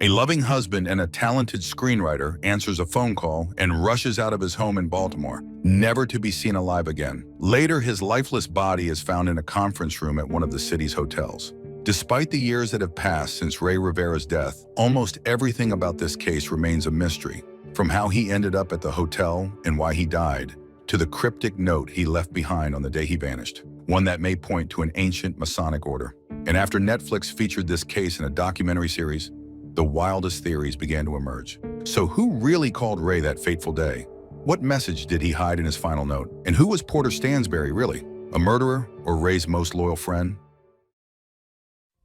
A loving husband and a talented screenwriter answers a phone call and rushes out of his home in Baltimore, never to be seen alive again. Later, his lifeless body is found in a conference room at one of the city's hotels. Despite the years that have passed since Ray Rivera's death, almost everything about this case remains a mystery. From how he ended up at the hotel and why he died, to the cryptic note he left behind on the day he vanished, one that may point to an ancient Masonic order. And after Netflix featured this case in a documentary series, the wildest theories began to emerge. So who really called Ray that fateful day? What message did he hide in his final note? And who was Porter Stansberry really? A murderer or Ray's most loyal friend?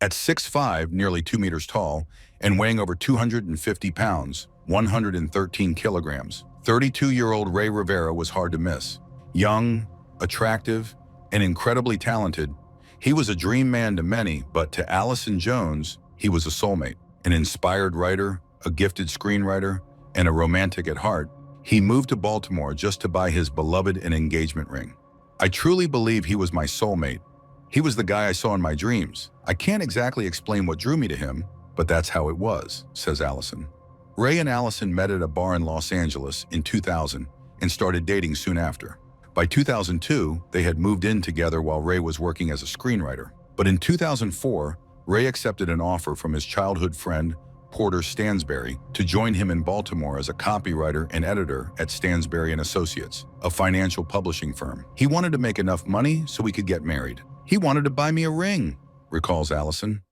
At 6'5", nearly 2 meters tall, and weighing over 250 pounds, 113 kilograms, 32-year-old Ray Rivera was hard to miss. Young, attractive, and incredibly talented, he was a dream man to many, but to Allison Jones, he was a soulmate. An inspired writer, a gifted screenwriter, and a romantic at heart, he moved to Baltimore just to buy his beloved an engagement ring. I truly believe he was my soulmate. He was the guy I saw in my dreams. I can't exactly explain what drew me to him, but that's how it was, says Allison. Ray and Allison met at a bar in Los Angeles in 2000 and started dating soon after. By 2002, they had moved in together while Ray was working as a screenwriter. But in 2004, Ray accepted an offer from his childhood friend, Porter Stansberry, to join him in Baltimore as a copywriter and editor at Stansberry & Associates, a financial publishing firm. He wanted to make enough money so we could get married. He wanted to buy me a ring, recalls Allison.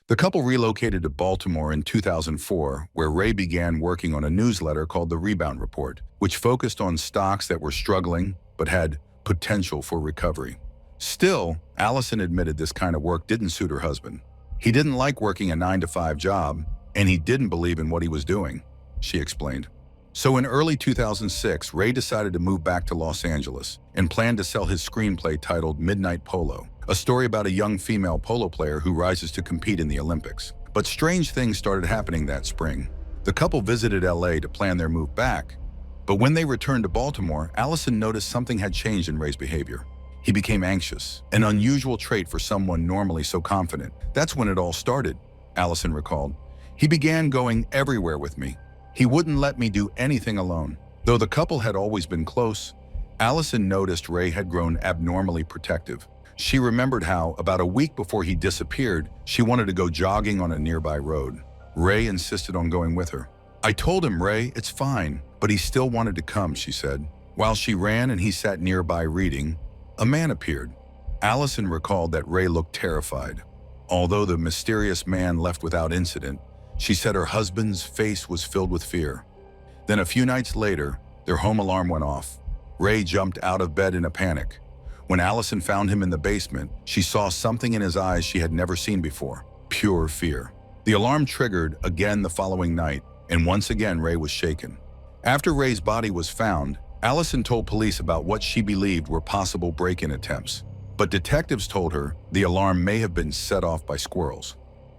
The couple relocated to Baltimore in 2004, where Ray began working on a newsletter called The Rebound Report, which focused on stocks that were struggling but had potential for recovery. Still, Allison admitted this kind of work didn't suit her husband. He didn't like working a 9-to-5 job, and he didn't believe in what he was doing, she explained. So in early 2006, Ray decided to move back to Los Angeles and planned to sell his screenplay titled Midnight Polo, a story about a young female polo player who rises to compete in the Olympics. But strange things started happening that spring. The couple visited LA to plan their move back, but when they returned to Baltimore, Allison noticed something had changed in Ray's behavior. He became anxious, an unusual trait for someone normally so confident. That's when it all started, Allison recalled. He began going everywhere with me. He wouldn't let me do anything alone. Though the couple had always been close, Allison noticed Ray had grown abnormally protective. She remembered how, about a week before he disappeared, she wanted to go jogging on a nearby road. Ray insisted on going with her. I told him, Ray, it's fine, but he still wanted to come, she said. While she ran and he sat nearby reading, a man appeared. Allison recalled that Ray looked terrified. Although the mysterious man left without incident, she said her husband's face was filled with fear. Then a few nights later, their home alarm went off. Ray jumped out of bed in a panic. When Allison found him in the basement, she saw something in his eyes she had never seen before, pure fear. The alarm triggered again the following night, and once again Ray was shaken. After Ray's body was found, Allison told police about what she believed were possible break-in attempts, but detectives told her the alarm may have been set off by squirrels.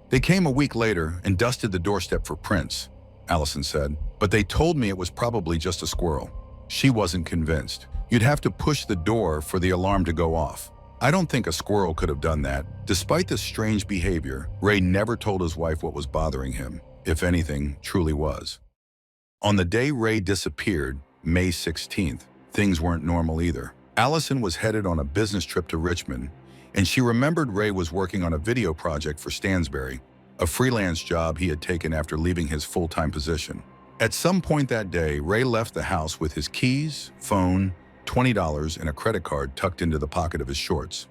They came a week later and dusted the doorstep for prints, Allison said, but they told me it was probably just a squirrel. She wasn't convinced. You'd have to push the door for the alarm to go off. I don't think a squirrel could have done that. Despite this strange behavior, Ray never told his wife what was bothering him, if anything truly was. On the day Ray disappeared, May 16th, things weren't normal either. Allison was headed on a business trip to Richmond, and she remembered Ray was working on a video project for Stansberry, a freelance job he had taken after leaving his full-time position. At some point that day, Ray left the house with his keys, phone, $20, and a credit card tucked into the pocket of his shorts.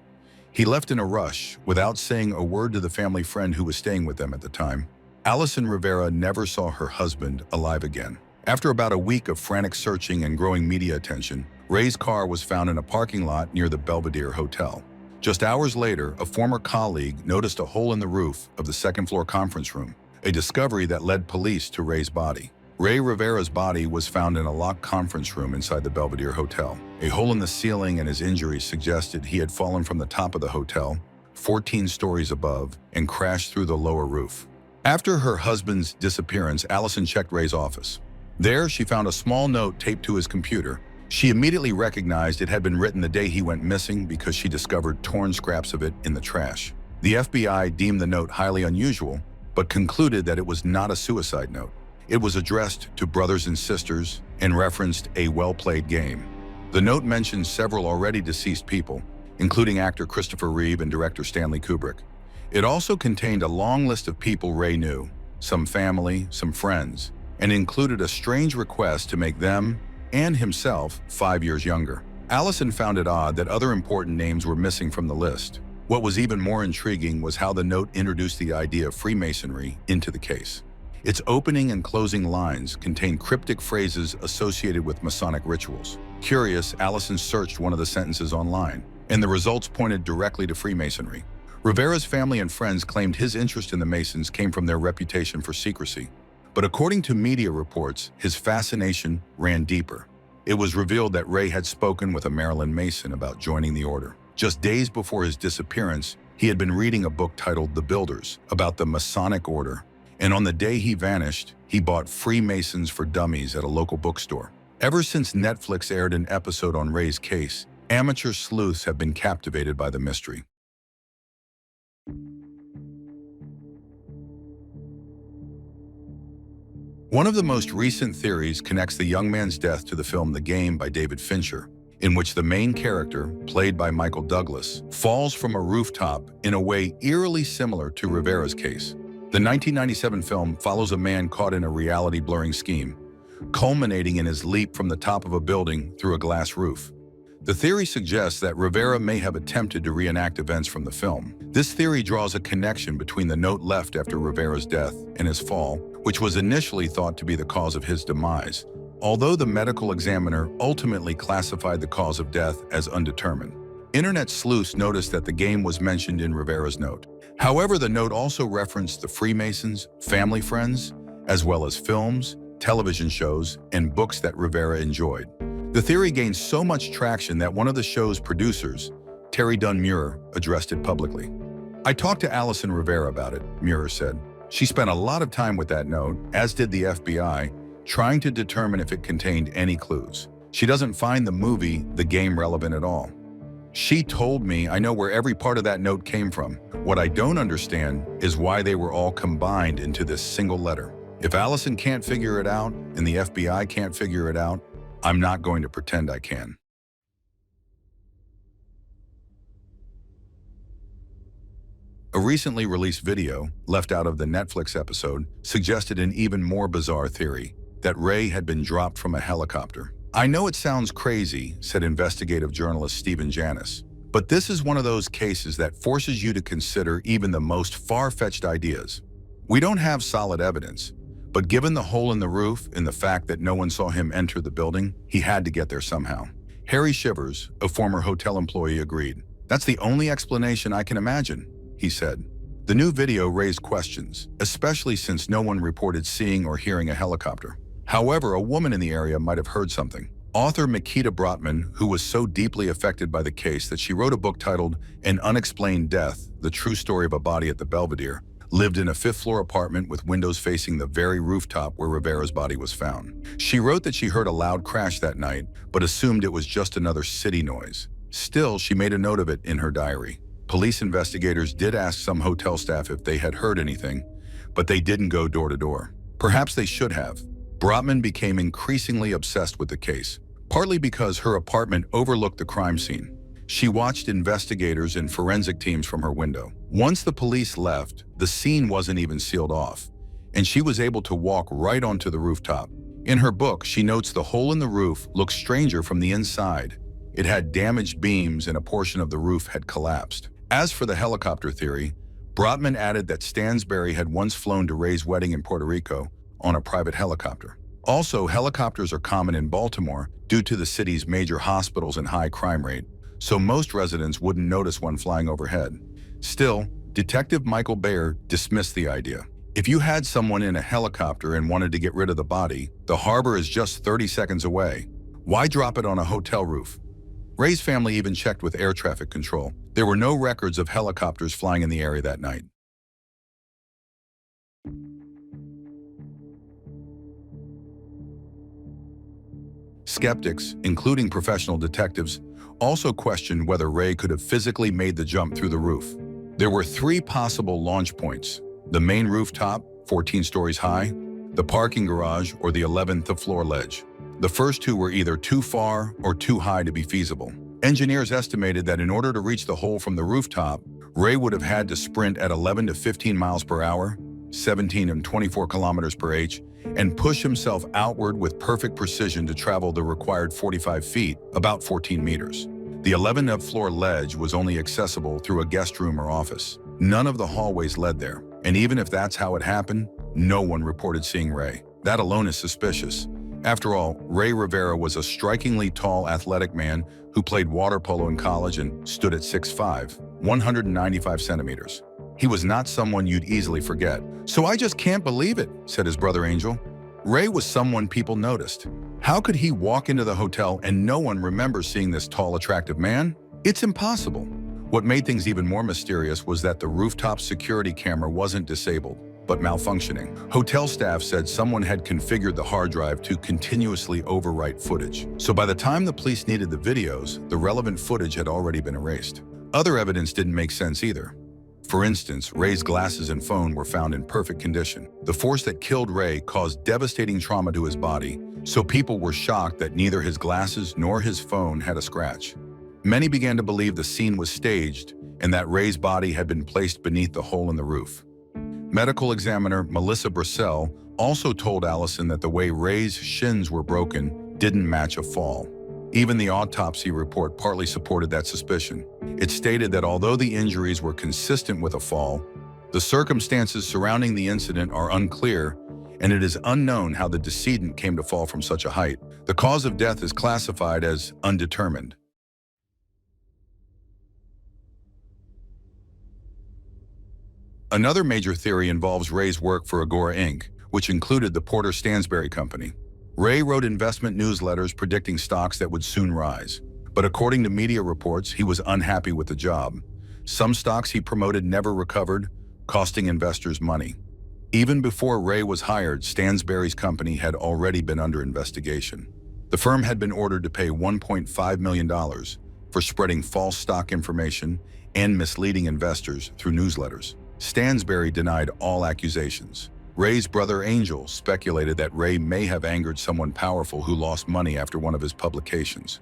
He left in a rush, without saying a word to the family friend who was staying with them at the time. Allison Rivera never saw her husband alive again. After about a week of frantic searching and growing media attention, Ray's car was found in a parking lot near the Belvedere Hotel. Just hours later, a former colleague noticed a hole in the roof of the second-floor conference room, a discovery that led police to Ray's body. Ray Rivera's body was found in a locked conference room inside the Belvedere Hotel. A hole in the ceiling and his injuries suggested he had fallen from the top of the hotel, 14 stories above, and crashed through the lower roof. After her husband's disappearance, Allison checked Ray's office. There, she found a small note taped to his computer. She immediately recognized it had been written the day he went missing because she discovered torn scraps of it in the trash. The FBI deemed the note highly unusual, but concluded that it was not a suicide note. It was addressed to brothers and sisters and referenced a well-played game. The note mentioned several already deceased people, including actor Christopher Reeve and director Stanley Kubrick. It also contained a long list of people Ray knew, some family, some friends, and included a strange request to make them and himself 5 years younger. Allison found it odd that other important names were missing from the list. What was even more intriguing was how the note introduced the idea of Freemasonry into the case. Its opening and closing lines contained cryptic phrases associated with Masonic rituals. Curious, Allison searched one of the sentences online, and the results pointed directly to Freemasonry. Rivera's family and friends claimed his interest in the Masons came from their reputation for secrecy. But according to media reports, his fascination ran deeper. It was revealed that Ray had spoken with a Maryland Mason about joining the order. Just days before his disappearance, he had been reading a book titled The Builders about the Masonic order. And on the day he vanished, he bought Freemasons for Dummies at a local bookstore. Ever since Netflix aired an episode on Ray's case, amateur sleuths have been captivated by the mystery. One of the most recent theories connects the young man's death to the film The Game by David Fincher, in which the main character, played by Michael Douglas, falls from a rooftop in a way eerily similar to Rivera's case. The 1997 film follows a man caught in a reality-blurring scheme, culminating in his leap from the top of a building through a glass roof. The theory suggests that Rivera may have attempted to reenact events from the film. This theory draws a connection between the note left after Rivera's death and his fall, which was initially thought to be the cause of his demise, although the medical examiner ultimately classified the cause of death as undetermined. Internet sleuths noticed that the game was mentioned in Rivera's note. However, the note also referenced the Freemasons, family friends, as well as films, television shows, and books that Rivera enjoyed. The theory gained so much traction that one of the show's producers, Terry Muir, addressed it publicly. "I talked to Allison Rivera about it," Muir said. "She spent a lot of time with that note, as did the FBI, trying to determine if it contained any clues. She doesn't find the movie, The Game, relevant at all. She told me I know where every part of that note came from. What I don't understand is why they were all combined into this single letter. If Allison can't figure it out and the FBI can't figure it out, I'm not going to pretend I can." A recently released video, left out of the Netflix episode, suggested an even more bizarre theory, that Ray had been dropped from a helicopter. "I know it sounds crazy," said investigative journalist Stephen Janis, "but this is one of those cases that forces you to consider even the most far-fetched ideas. We don't have solid evidence, but given the hole in the roof and the fact that no one saw him enter the building, he had to get there somehow." Harry Shivers, a former hotel employee, agreed. "That's the only explanation I can imagine," he said. The new video raised questions, especially since no one reported seeing or hearing a helicopter. However, a woman in the area might have heard something. Author Makita Brotman, who was so deeply affected by the case that she wrote a book titled An Unexplained Death, The True Story of a Body at the Belvedere, lived in a fifth-floor apartment with windows facing the very rooftop where Rivera's body was found. She wrote that she heard a loud crash that night, but assumed it was just another city noise. Still, she made a note of it in her diary. Police investigators did ask some hotel staff if they had heard anything, but they didn't go door to door. Perhaps they should have. Brotman became increasingly obsessed with the case, partly because her apartment overlooked the crime scene. She watched investigators and forensic teams from her window. Once the police left, the scene wasn't even sealed off, and she was able to walk right onto the rooftop. In her book, she notes the hole in the roof looked stranger from the inside. It had damaged beams and a portion of the roof had collapsed. As for the helicopter theory, Brotman added that Stansberry had once flown to Ray's wedding in Puerto Rico on a private helicopter. Also, helicopters are common in Baltimore due to the city's major hospitals and high crime rate, so most residents wouldn't notice one flying overhead. Still, Detective Michael Bayer dismissed the idea. If you had someone in a helicopter and wanted to get rid of the body, the harbor is just 30 seconds away. Why drop it on a hotel roof? Ray's family even checked with air traffic control. There were no records of helicopters flying in the area that night. Skeptics, including professional detectives, also questioned whether Ray could have physically made the jump through the roof. There were 3 possible launch points: The main rooftop, 14 stories high, the parking garage, or the 11th floor ledge. The first two were either too far or too high to be feasible. Engineers estimated that in order to reach the hole from the rooftop, Ray would have had to sprint at 11 to 15 miles per hour, 17 and 24 kilometers per h, and push himself outward with perfect precision to travel the required 45 feet, about 14 meters. The 11th floor ledge was only accessible through a guest room or office. None of the hallways led there, and even if that's how it happened, no one reported seeing Ray. That alone is suspicious. After all, Ray Rivera was a strikingly tall, athletic man who played water polo in college and stood at 6'5", 195 centimeters. He was not someone you'd easily forget. "So I just can't believe it," said his brother Angel. Ray was someone people noticed. How could he walk into the hotel and no one remembers seeing this tall, attractive man? It's impossible. What made things even more mysterious was that the rooftop security camera wasn't disabled, but malfunctioning. Hotel staff said someone had configured the hard drive to continuously overwrite footage. So by the time the police needed the videos, the relevant footage had already been erased. Other evidence didn't make sense either. For instance, Ray's glasses and phone were found in perfect condition. The force that killed Ray caused devastating trauma to his body, so people were shocked that neither his glasses nor his phone had a scratch. Many began to believe the scene was staged and that Ray's body had been placed beneath the hole in the roof. Medical examiner Melissa Brissell also told Allison that the way Ray's shins were broken didn't match a fall. Even the autopsy report partly supported that suspicion. It stated that although the injuries were consistent with a fall, the circumstances surrounding the incident are unclear, and it is unknown how the decedent came to fall from such a height. The cause of death is classified as undetermined. Another major theory involves Ray's work for Agora Inc., which included the Porter Stansberry Company. Ray wrote investment newsletters predicting stocks that would soon rise. But according to media reports, he was unhappy with the job. Some stocks he promoted never recovered, costing investors money. Even before Ray was hired, Stansberry's company had already been under investigation. The firm had been ordered to pay $1.5 million for spreading false stock information and misleading investors through newsletters. Stansberry denied all accusations. Ray's brother Angel speculated that Ray may have angered someone powerful who lost money after one of his publications.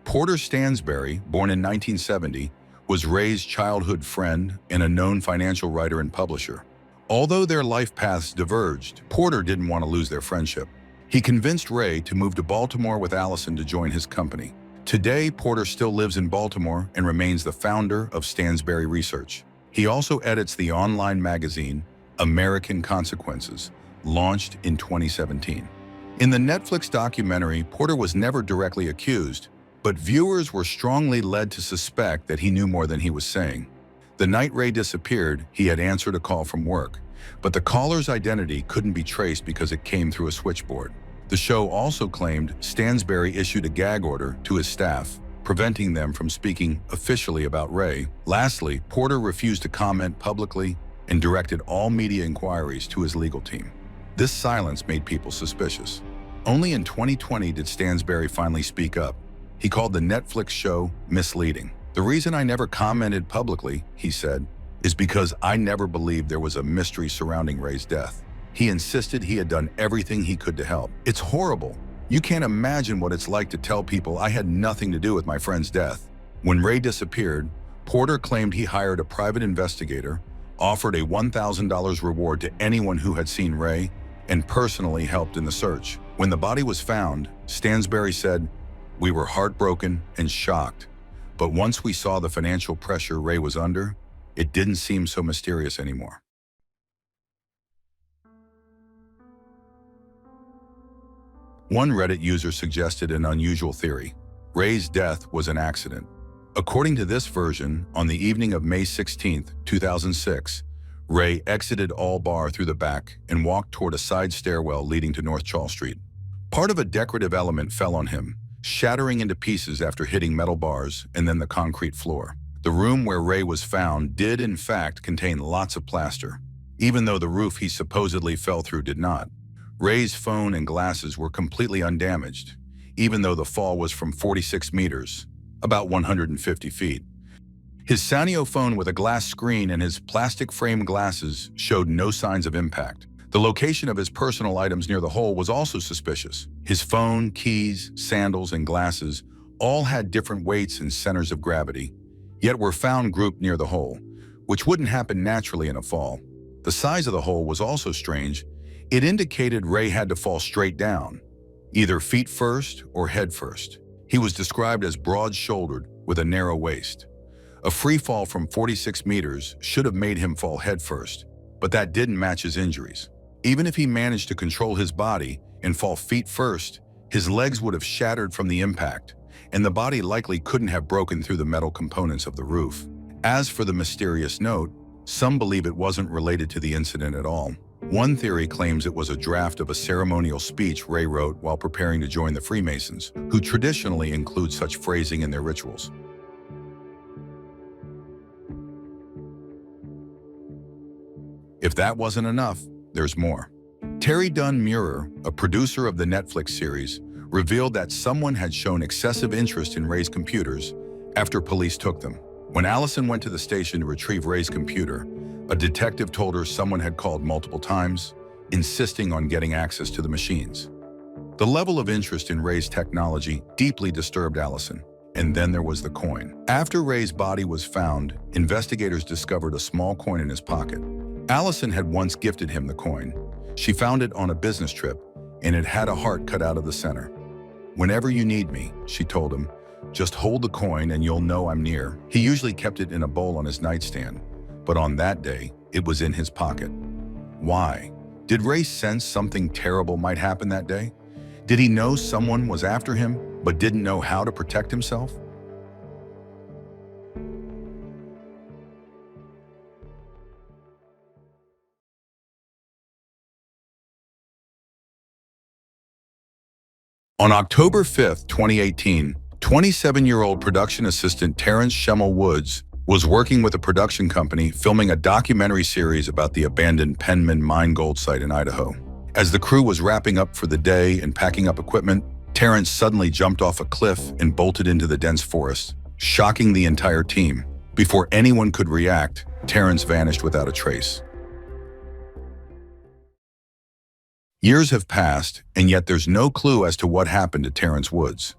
Porter Stansberry, born in 1970, was Ray's childhood friend and a known financial writer and publisher. Although their life paths diverged, Porter didn't want to lose their friendship. He convinced Ray to move to Baltimore with Allison to join his company. Today, Porter still lives in Baltimore and remains the founder of Stansberry Research. He also edits the online magazine American Consequences, launched in 2017. In the Netflix documentary, Porter was never directly accused, but viewers were strongly led to suspect that he knew more than he was saying. The night Ray disappeared, he had answered a call from work, but the caller's identity couldn't be traced because it came through a switchboard. The show also claimed Stansberry issued a gag order to his staff, preventing them from speaking officially about Ray. Lastly, Porter refused to comment publicly and directed all media inquiries to his legal team. This silence made people suspicious. Only in 2020 did Stansberry finally speak up. He called the Netflix show misleading. "The reason I never commented publicly," he said, "is because I never believed there was a mystery surrounding Ray's death. He insisted he had done everything he could to help. It's horrible. You can't imagine what it's like to tell people I had nothing to do with my friend's death." When Ray disappeared, Porter claimed he hired a private investigator, offered a $1,000 reward to anyone who had seen Ray, and personally helped in the search. When the body was found, Stansberry said, "We were heartbroken and shocked, but once we saw the financial pressure Ray was under, it didn't seem so mysterious anymore." One Reddit user suggested an unusual theory. Ray's death was an accident. According to this version, on the evening of May 16, 2006, Ray exited All Bar through the back and walked toward a side stairwell leading to North Charles Street. Part of a decorative element fell on him, shattering into pieces after hitting metal bars and then the concrete floor. The room where Ray was found did in fact contain lots of plaster, even though the roof he supposedly fell through did not. Ray's phone and glasses were completely undamaged, even though the fall was from 46 meters, about 150 feet. His Sanyo phone with a glass screen and his plastic frame glasses showed no signs of impact. The location of his personal items near the hole was also suspicious. His phone, keys, sandals, and glasses all had different weights and centers of gravity, yet were found grouped near the hole, which wouldn't happen naturally in a fall. The size of the hole was also strange. It indicated Ray had to fall straight down, either feet first or head first. He was described as broad-shouldered with a narrow waist. A free fall from 46 meters should have made him fall head first, but that didn't match his injuries. Even if he managed to control his body and fall feet first, his legs would have shattered from the impact, and the body likely couldn't have broken through the metal components of the roof. As for the mysterious note, some believe it wasn't related to the incident at all. One theory claims it was a draft of a ceremonial speech Ray wrote while preparing to join the Freemasons, who traditionally include such phrasing in their rituals. If that wasn't enough, there's more. Terry Dunn Muir, a producer of the Netflix series, revealed that someone had shown excessive interest in Ray's computers after police took them. When Allison went to the station to retrieve Ray's computer, a detective told her someone had called multiple times, insisting on getting access to the machines. The level of interest in Ray's technology deeply disturbed Allison. And then there was the coin. After Ray's body was found, investigators discovered a small coin in his pocket. Allison had once gifted him the coin. She found it on a business trip, and it had a heart cut out of the center. "Whenever you need me," she told him, "just hold the coin and you'll know I'm near." He usually kept it in a bowl on his nightstand, but on that day, it was in his pocket. Why? Did Ray sense something terrible might happen that day? Did he know someone was after him, but didn't know how to protect himself? On October 5, 2018, 27-year-old production assistant Terrence Schemmel Woods was working with a production company filming a documentary series about the abandoned Penman mine gold site in Idaho. As the crew was wrapping up for the day and packing up equipment, Terrence suddenly jumped off a cliff and bolted into the dense forest, shocking the entire team. Before anyone could react, Terrence vanished without a trace. Years have passed, and yet there's no clue as to what happened to Terrence Woods.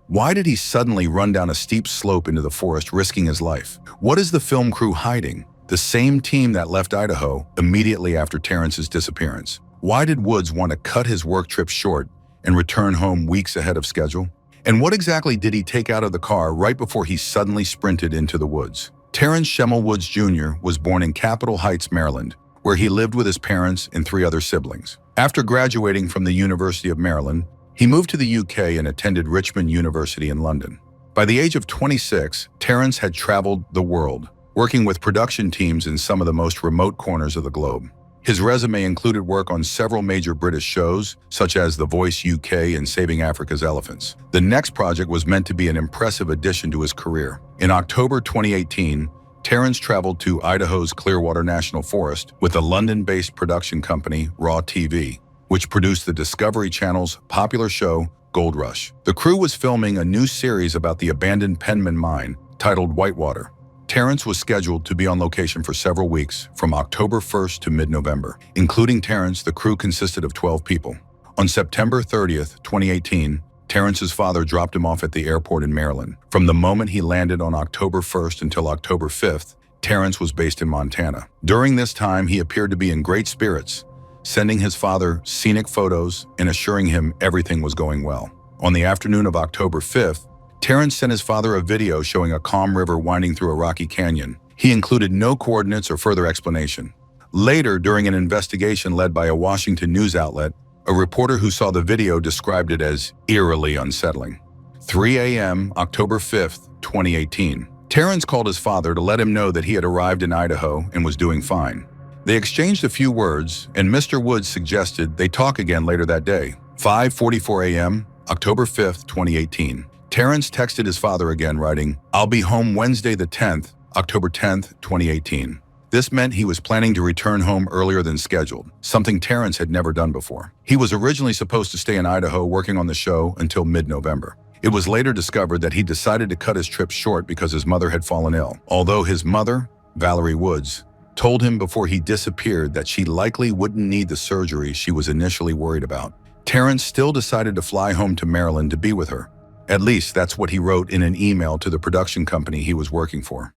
Why did he suddenly run down a steep slope into the forest, risking his life? What is the film crew hiding? The same team that left Idaho immediately after Terrence's disappearance. Why did Woods want to cut his work trip short and return home weeks ahead of schedule? And what exactly did he take out of the car right before he suddenly sprinted into the woods? Terrence Schemmel Woods Jr. was born in Capitol Heights, Maryland, where he lived with his parents and 3 other siblings. After graduating from the University of Maryland, he moved to the UK and attended Richmond University in London. By the age of 26, Terrence had traveled the world, working with production teams in some of the most remote corners of the globe. His resume included work on several major British shows, such as The Voice UK and Saving Africa's Elephants. The next project was meant to be an impressive addition to his career. In October 2018, Terrence traveled to Idaho's Clearwater National Forest with the London-based production company Raw TV, which produced the Discovery Channel's popular show Gold Rush. The crew was filming a new series about the abandoned Penman mine titled Whitewater. Terrence was scheduled to be on location for several weeks, from October 1st to mid-November. Including Terrence, the crew consisted of 12 people. On September 30th, 2018, Terrence's father dropped him off at the airport in Maryland. From the moment he landed on October 1st until October 5th, Terrence was based in Montana. During this time, he appeared to be in great spirits, sending his father scenic photos and assuring him everything was going well. On the afternoon of October 5th, Terrence sent his father a video showing a calm river winding through a rocky canyon. He included no coordinates or further explanation. Later, during an investigation led by a Washington news outlet, a reporter who saw the video described it as eerily unsettling. 3 a.m., October 5th, 2018. Terrence called his father to let him know that he had arrived in Idaho and was doing fine. They exchanged a few words, and Mr. Woods suggested they talk again later that day. 5:44 a.m., October 5th, 2018. Terrence texted his father again, writing, "I'll be home Wednesday the 10th, October 10th, 2018. This meant he was planning to return home earlier than scheduled, something Terrence had never done before. He was originally supposed to stay in Idaho working on the show until mid-November. It was later discovered that he decided to cut his trip short because his mother had fallen ill. Although his mother, Valerie Woods, told him before he disappeared that she likely wouldn't need the surgery she was initially worried about, Terrence still decided to fly home to Maryland to be with her. At least that's what he wrote in an email to the production company he was working for.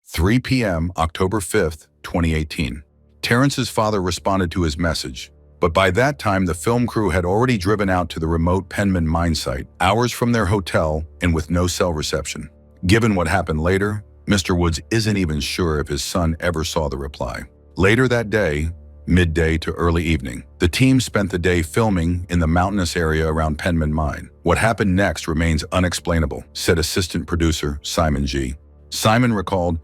3 p.m., October 5th, 2018. Terrence's father responded to his message, but by that time the film crew had already driven out to the remote Penman mine site, hours from their hotel and with no cell reception. Given what happened later, Mr. Woods isn't even sure if his son ever saw the reply. Later that day, midday to early evening, the team spent the day filming in the mountainous area around Penman Mine. What happened next remains unexplainable, said assistant producer Simon G. Simon recalled,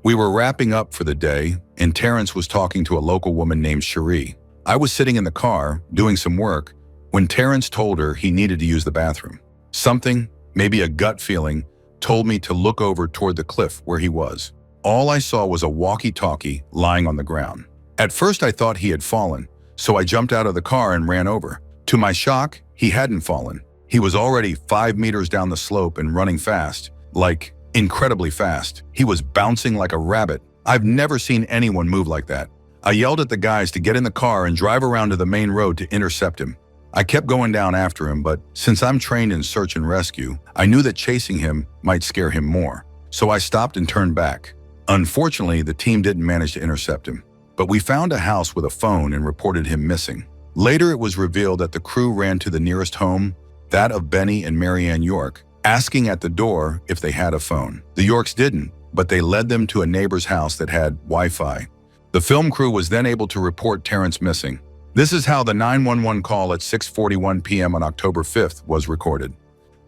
"We were wrapping up for the day, and Terrence was talking to a local woman named Cherie. I was sitting in the car, doing some work, when Terrence told her he needed to use the bathroom. Something, maybe a gut feeling, told me to look over toward the cliff where he was. All I saw was a walkie-talkie lying on the ground. At first I thought he had fallen, so I jumped out of the car and ran over. To my shock, he hadn't fallen. He was already 5 meters down the slope and running fast, like incredibly fast. He was bouncing like a rabbit. I've never seen anyone move like that. I yelled at the guys to get in the car and drive around to the main road to intercept him. I kept going down after him, but since I'm trained in search and rescue, I knew that chasing him might scare him more. So I stopped and turned back. Unfortunately, the team didn't manage to intercept him, but we found a house with a phone and reported him missing. Later, it was revealed that the crew ran to the nearest home, that of Benny and Marianne York, asking at the door if they had a phone. The Yorks didn't, but they led them to a neighbor's house that had Wi-Fi. The film crew was then able to report Terrence missing. This is how the 911 call at 6:41 p.m. on October 5th was recorded.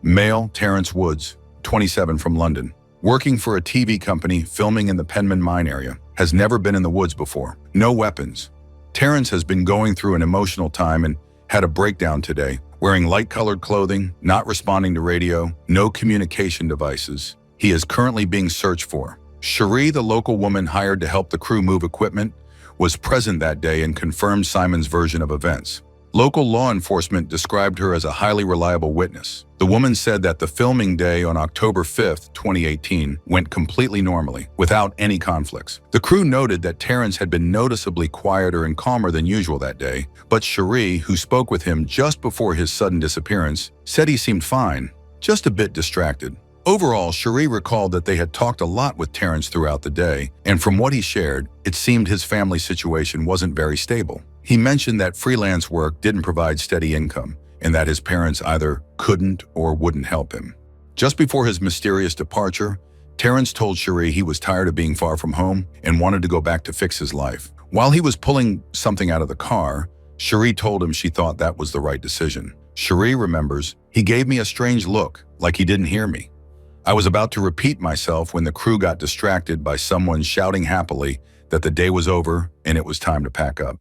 Male, Terrence Woods, 27, from London. Working for a TV company, filming in the Penman Mine area. Has never been in the woods before. No weapons. Terrence has been going through an emotional time and had a breakdown today. Wearing light-colored clothing, not responding to radio, no communication devices. He is currently being searched for. Cherie, the local woman hired to help the crew move equipment, was present that day and confirmed Simon's version of events. Local law enforcement described her as a highly reliable witness. The woman said that the filming day on October 5th, 2018, went completely normally, without any conflicts. The crew noted that Terrence had been noticeably quieter and calmer than usual that day, but Cherie, who spoke with him just before his sudden disappearance, said he seemed fine, just a bit distracted. Overall, Cherie recalled that they had talked a lot with Terrence throughout the day, and from what he shared, it seemed his family situation wasn't very stable. He mentioned that freelance work didn't provide steady income, and that his parents either couldn't or wouldn't help him. Just before his mysterious departure, Terrence told Cherie he was tired of being far from home and wanted to go back to fix his life. While he was pulling something out of the car, Cherie told him she thought that was the right decision. Cherie remembers, "He gave me a strange look, like he didn't hear me. I was about to repeat myself when the crew got distracted by someone shouting happily that the day was over and it was time to pack up."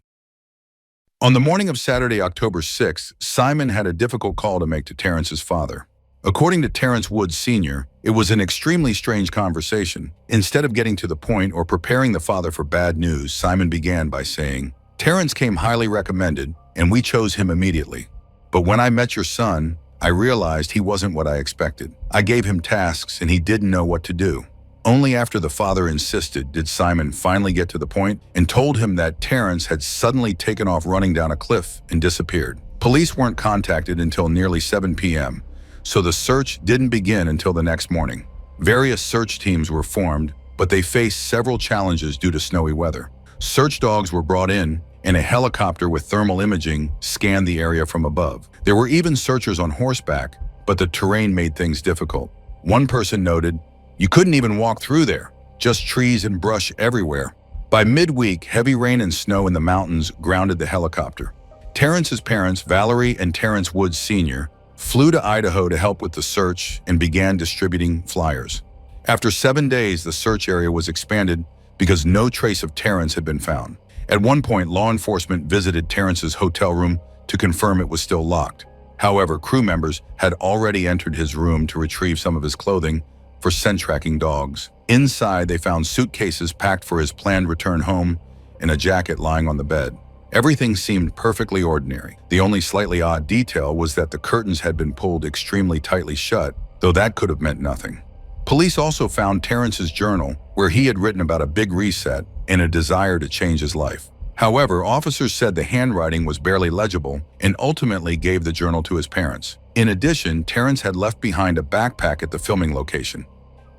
On the morning of Saturday, October 6th, Simon had a difficult call to make to Terrence's father. According to Terrence Woods Sr., it was an extremely strange conversation. Instead of getting to the point or preparing the father for bad news, Simon began by saying, "Terrence came highly recommended, and we chose him immediately. But when I met your son, I realized he wasn't what I expected. I gave him tasks and he didn't know what to do." Only after the father insisted did Simon finally get to the point and told him that Terrence had suddenly taken off running down a cliff and disappeared. Police weren't contacted until nearly 7 p.m., so the search didn't begin until the next morning. Various search teams were formed, but they faced several challenges due to snowy weather. Search dogs were brought in, and a helicopter with thermal imaging scanned the area from above. There were even searchers on horseback, but the terrain made things difficult. One person noted, "You couldn't even walk through there, just trees and brush everywhere." By midweek, heavy rain and snow in the mountains grounded the helicopter. Terrence's parents, Valerie and Terrence Woods Sr., flew to Idaho to help with the search and began distributing flyers. After 7 days, the search area was expanded because no trace of Terrence had been found. At one point, law enforcement visited Terrence's hotel room to confirm it was still locked. However, crew members had already entered his room to retrieve some of his clothing for scent-tracking dogs. Inside, they found suitcases packed for his planned return home and a jacket lying on the bed. Everything seemed perfectly ordinary. The only slightly odd detail was that the curtains had been pulled extremely tightly shut, though that could have meant nothing. Police also found Terrence's journal, where he had written about a big reset and a desire to change his life. However, officers said the handwriting was barely legible and ultimately gave the journal to his parents. In addition, Terrence had left behind a backpack at the filming location.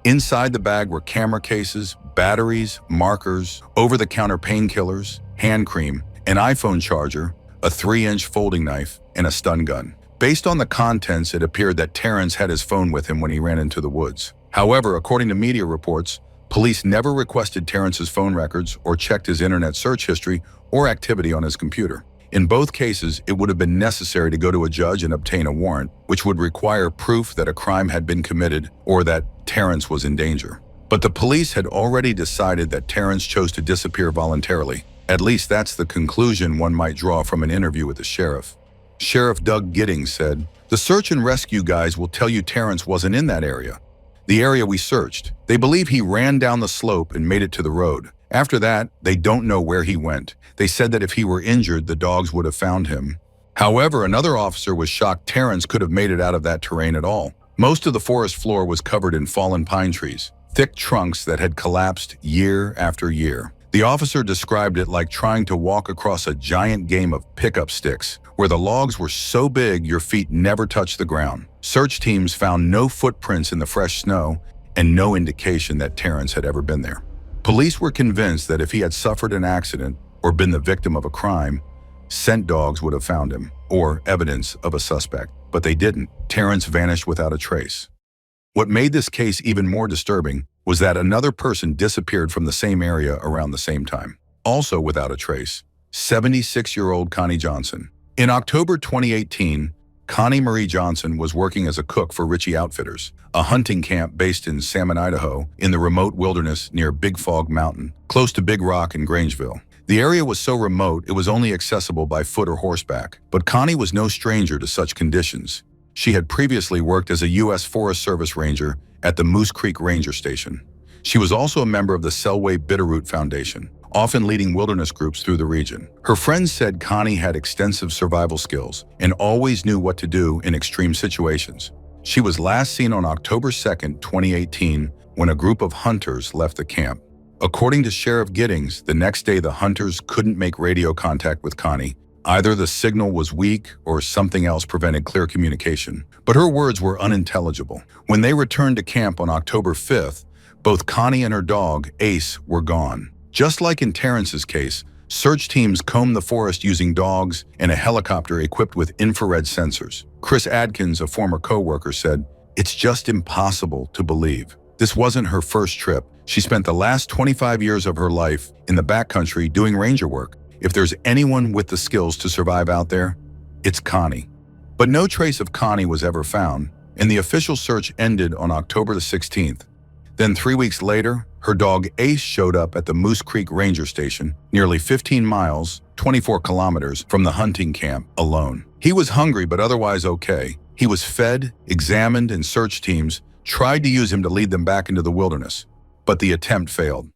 Inside the bag were camera cases, batteries, markers, over-the-counter painkillers, hand cream, an iPhone charger, a 3-inch folding knife, and a stun gun. Based on the contents, it appeared that Terrence had his phone with him when he ran into the woods. However, according to media reports, police never requested Terrence's phone records or checked his internet search history or activity on his computer. In both cases, it would have been necessary to go to a judge and obtain a warrant, which would require proof that a crime had been committed or that Terrence was in danger. But the police had already decided that Terrence chose to disappear voluntarily. At least that's the conclusion one might draw from an interview with the sheriff. Sheriff Doug Giddings said, "The search and rescue guys will tell you Terrence wasn't in that area. The area we searched. They believe he ran down the slope and made it to the road. After that, they don't know where he went. They said that if he were injured, the dogs would have found him." However, another officer was shocked Terrence could have made it out of that terrain at all. Most of the forest floor was covered in fallen pine trees, thick trunks that had collapsed year after year. The officer described it like trying to walk across a giant game of pickup sticks, where the logs were so big your feet never touched the ground. Search teams found no footprints in the fresh snow and no indication that Terrence had ever been there. Police were convinced that if he had suffered an accident or been the victim of a crime, scent dogs would have found him, or evidence of a suspect. But they didn't. Terrence vanished without a trace. What made this case even more disturbing was that another person disappeared from the same area around the same time, also without a trace. 76-year-old Connie Johnson. In October 2018, Connie Marie Johnson was working as a cook for Ritchie Outfitters, a hunting camp based in Salmon, Idaho, in the remote wilderness near Big Fog Mountain, close to Big Rock and Grangeville. The area was so remote it was only accessible by foot or horseback, but Connie was no stranger to such conditions. She had previously worked as a U.S. Forest Service ranger at the Moose Creek Ranger Station. She was also a member of the Selway Bitterroot Foundation, often leading wilderness groups through the region. Her friends said Connie had extensive survival skills and always knew what to do in extreme situations. She was last seen on October 2, 2018, when a group of hunters left the camp. According to Sheriff Giddings, the next day the hunters couldn't make radio contact with Connie. Either the signal was weak or something else prevented clear communication. But her words were unintelligible. When they returned to camp on October 5th, both Connie and her dog, Ace, were gone. Just like in Terrence's case, search teams combed the forest using dogs and a helicopter equipped with infrared sensors. Chris Adkins, a former co-worker, said, "It's just impossible to believe. This wasn't her first trip. She spent the last 25 years of her life in the backcountry doing ranger work. If there's anyone with the skills to survive out there, it's Connie." But no trace of Connie was ever found, and the official search ended on October the 16th. Then 3 weeks later, her dog Ace showed up at the Moose Creek Ranger Station, nearly 15 miles, 24 kilometers from the hunting camp, alone. He was hungry but otherwise okay. He was fed, examined, and search teams tried to use him to lead them back into the wilderness, but the attempt failed.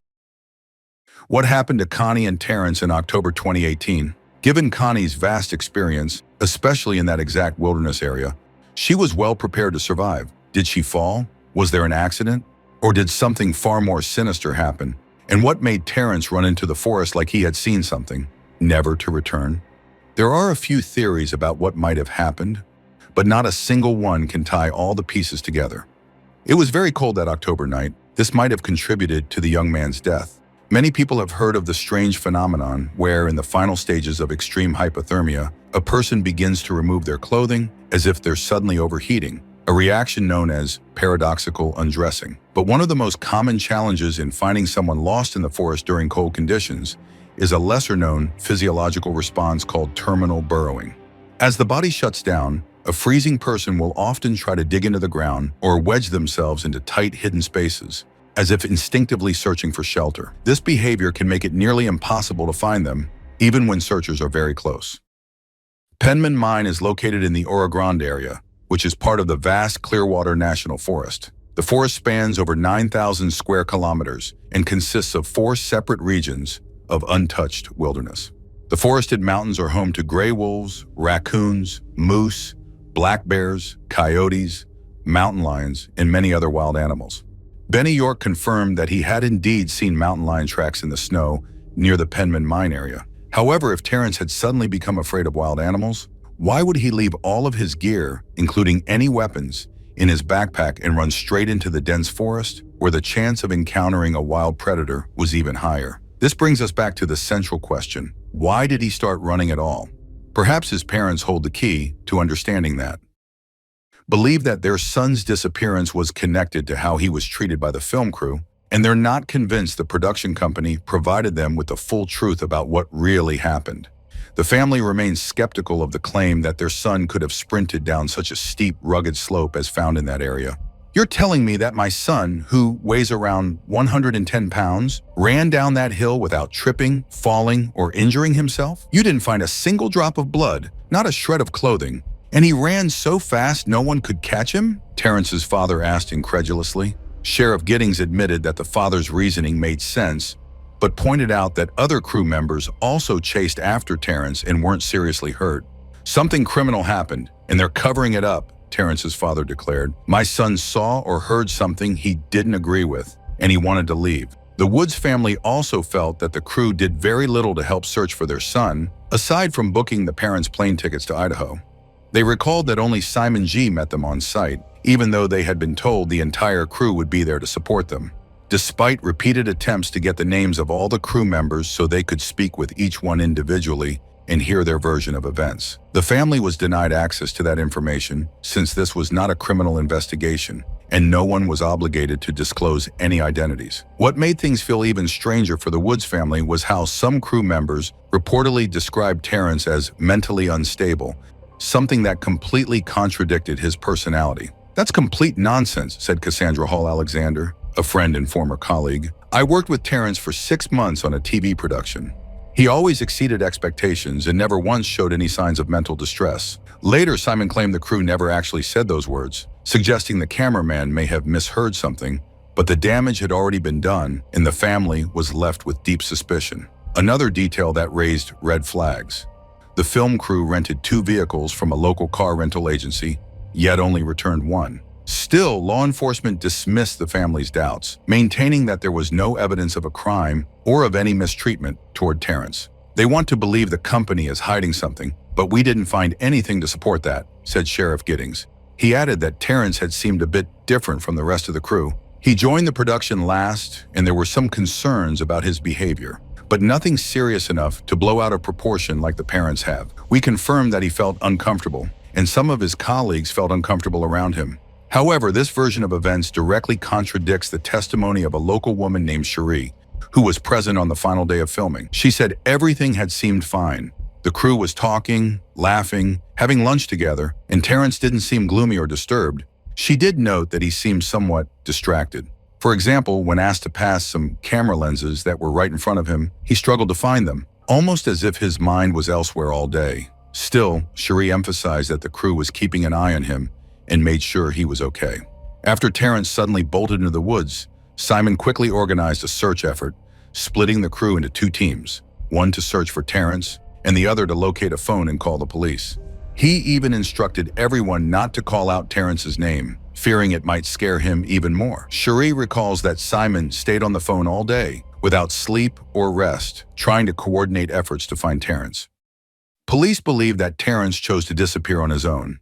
What happened to Connie and Terrence in October 2018? Given Connie's vast experience, especially in that exact wilderness area, she was well prepared to survive. Did she fall? Was there an accident? Or did something far more sinister happen? And what made Terrence run into the forest like he had seen something, never to return? There are a few theories about what might have happened, but not a single one can tie all the pieces together. It was very cold that October night. This might have contributed to the young man's death. Many people have heard of the strange phenomenon where, in the final stages of extreme hypothermia, a person begins to remove their clothing as if they're suddenly overheating, a reaction known as paradoxical undressing. But one of the most common challenges in finding someone lost in the forest during cold conditions is a lesser-known physiological response called terminal burrowing. As the body shuts down, a freezing person will often try to dig into the ground or wedge themselves into tight, hidden spaces, as if instinctively searching for shelter. This behavior can make it nearly impossible to find them, even when searchers are very close. Penman Mine is located in the Oro Grande area, which is part of the vast Clearwater National Forest. The forest spans over 9,000 square kilometers and consists of 4 separate regions of untouched wilderness. The forested mountains are home to gray wolves, raccoons, moose, black bears, coyotes, mountain lions, and many other wild animals. Benny York confirmed that he had indeed seen mountain lion tracks in the snow near the Penman mine area. However, if Terrence had suddenly become afraid of wild animals, why would he leave all of his gear, including any weapons, in his backpack and run straight into the dense forest, where the chance of encountering a wild predator was even higher? This brings us back to the central question: why did he start running at all? Perhaps his parents hold the key to understanding that. Believe that their son's disappearance was connected to how he was treated by the film crew, and they're not convinced the production company provided them with the full truth about what really happened. The family remains skeptical of the claim that their son could have sprinted down such a steep, rugged slope as found in that area. You're telling me that my son, who weighs around 110 pounds, ran down that hill without tripping, falling, or injuring himself? You didn't find a single drop of blood, not a shred of clothing, and he ran so fast no one could catch him? Terrence's father asked incredulously. Sheriff Giddings admitted that the father's reasoning made sense, but pointed out that other crew members also chased after Terrence and weren't seriously hurt. Something criminal happened, and they're covering it up, Terrence's father declared. My son saw or heard something he didn't agree with, and he wanted to leave. The Woods family also felt that the crew did very little to help search for their son, aside from booking the parents' plane tickets to Idaho. They recalled that only Simon G. met them on site, even though they had been told the entire crew would be there to support them. Despite repeated attempts to get the names of all the crew members so they could speak with each one individually and hear their version of events, the family was denied access to that information since this was not a criminal investigation and no one was obligated to disclose any identities. What made things feel even stranger for the Woods family was how some crew members reportedly described Terrence as mentally unstable, something that completely contradicted his personality. That's complete nonsense, said Cassandra Hall Alexander, a friend and former colleague. I worked with Terrence for 6 months on a TV production. He always exceeded expectations and never once showed any signs of mental distress. Later, Simon claimed the crew never actually said those words, suggesting the cameraman may have misheard something, but the damage had already been done and the family was left with deep suspicion. Another detail that raised red flags. The film crew rented 2 vehicles from a local car rental agency, yet only returned 1. Still, law enforcement dismissed the family's doubts, maintaining that there was no evidence of a crime or of any mistreatment toward Terrence. They want to believe the company is hiding something, but we didn't find anything to support that, said Sheriff Giddings. He added that Terrence had seemed a bit different from the rest of the crew. He joined the production last, and there were some concerns about his behavior, but nothing serious enough to blow out of proportion like the parents have. We confirmed that he felt uncomfortable, and some of his colleagues felt uncomfortable around him. However, this version of events directly contradicts the testimony of a local woman named Cherie, who was present on the final day of filming. She said everything had seemed fine. The crew was talking, laughing, having lunch together, and Terrence didn't seem gloomy or disturbed. She did note that he seemed somewhat distracted. For example, when asked to pass some camera lenses that were right in front of him, he struggled to find them, almost as if his mind was elsewhere all day. Still, Cherie emphasized that the crew was keeping an eye on him and made sure he was okay. After Terrence suddenly bolted into the woods, Simon quickly organized a search effort, splitting the crew into 2 teams, one to search for Terrence and the other to locate a phone and call the police. He even instructed everyone not to call out Terrence's name, fearing it might scare him even more. Cherie recalls that Simon stayed on the phone all day, without sleep or rest, trying to coordinate efforts to find Terrence. Police believe that Terrence chose to disappear on his own.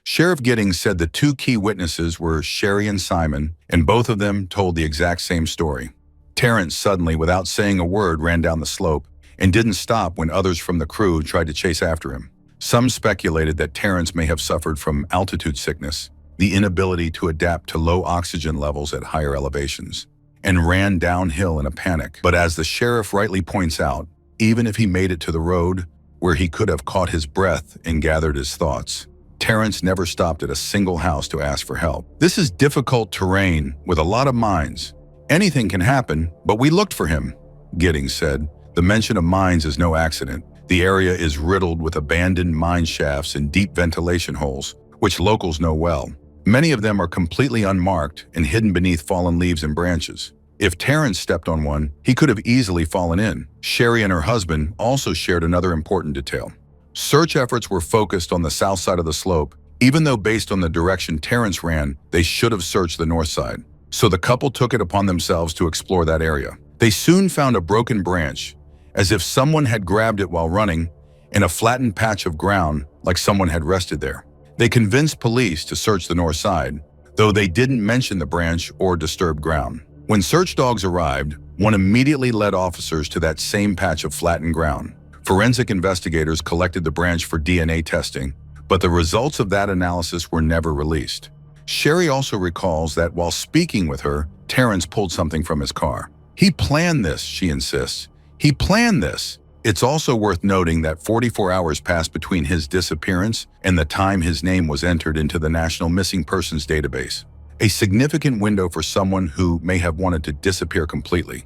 Sheriff Giddings said the 2 key witnesses were Sherry and Simon, and both of them told the exact same story. Terrence suddenly, without saying a word, ran down the slope and didn't stop when others from the crew tried to chase after him. Some speculated that Terrence may have suffered from altitude sickness, the inability to adapt to low oxygen levels at higher elevations, and ran downhill in a panic. But as the sheriff rightly points out, even if he made it to the road, where he could have caught his breath and gathered his thoughts, Terrence never stopped at a single house to ask for help. This is difficult terrain with a lot of mines. Anything can happen, but we looked for him, Giddings said. The mention of mines is no accident. The area is riddled with abandoned mine shafts and deep ventilation holes, which locals know well. Many of them are completely unmarked and hidden beneath fallen leaves and branches. If Terrence stepped on one, he could have easily fallen in. Sherry and her husband also shared another important detail. Search efforts were focused on the south side of the slope, even though based on the direction Terrence ran, they should have searched the north side. So the couple took it upon themselves to explore that area. They soon found a broken branch, as if someone had grabbed it while running, in a flattened patch of ground like someone had rested there. They convinced police to search the north side, though they didn't mention the branch or disturbed ground. When search dogs arrived, one immediately led officers to that same patch of flattened ground. Forensic investigators collected the branch for DNA testing, but the results of that analysis were never released. Sherry also recalls that while speaking with her, Terrence pulled something from his car. "He planned this," she insists. "He planned this." It's also worth noting that 44 hours passed between his disappearance and the time his name was entered into the National Missing Persons Database. A significant window for someone who may have wanted to disappear completely.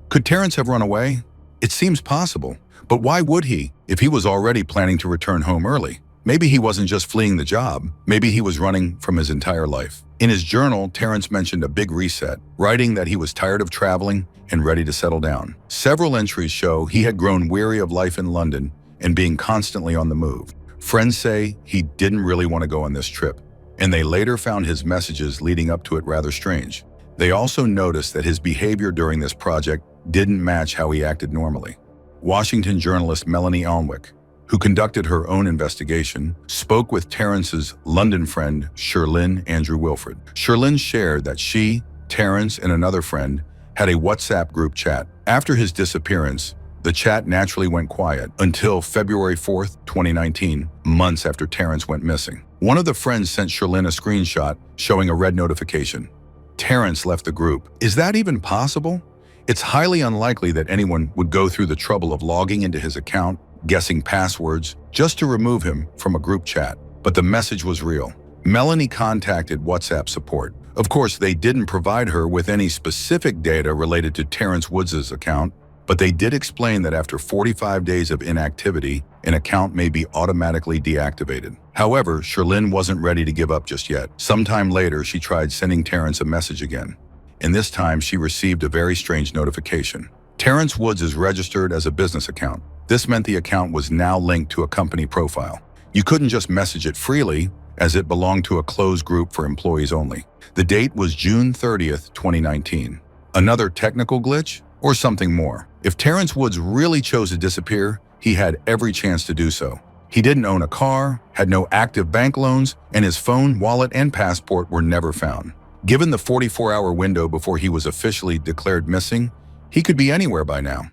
Could Terrence have run away? It seems possible, but why would he if he was already planning to return home early? Maybe he wasn't just fleeing the job, maybe he was running from his entire life. In his journal, Terrence mentioned a big reset, writing that he was tired of traveling and ready to settle down. Several entries show he had grown weary of life in London and being constantly on the move. Friends say he didn't really want to go on this trip, and they later found his messages leading up to it rather strange. They also noticed that his behavior during this project didn't match how he acted normally. Washington journalist Melanie Alnwick, who conducted her own investigation, spoke with Terrence's London friend Sherlyn Andrew Wilfred. Sherlyn shared that she, Terrence, and another friend had a WhatsApp group chat. After his disappearance, the chat naturally went quiet until February 4th, 2019, months after Terrence went missing. One of the friends sent Sherlyn a screenshot showing a red notification. Terrence left the group. Is that even possible? It's highly unlikely that anyone would go through the trouble of logging into his account, guessing passwords, just to remove him from a group chat. But the message was real. Melanie contacted WhatsApp support. Of course, they didn't provide her with any specific data related to Terrence Woods' account, but they did explain that after 45 days of inactivity, an account may be automatically deactivated. However, Sherlyn wasn't ready to give up just yet. Sometime later, she tried sending Terrence a message again, and this time she received a very strange notification. Terrence Woods is registered as a business account. This meant the account was now linked to a company profile. You couldn't just message it freely, as it belonged to a closed group for employees only. The date was June 30th, 2019. Another technical glitch, or something more? If Terrence Woods really chose to disappear, he had every chance to do so. He didn't own a car, had no active bank loans, and his phone, wallet, and passport were never found. Given the 44-hour window before he was officially declared missing, he could be anywhere by now.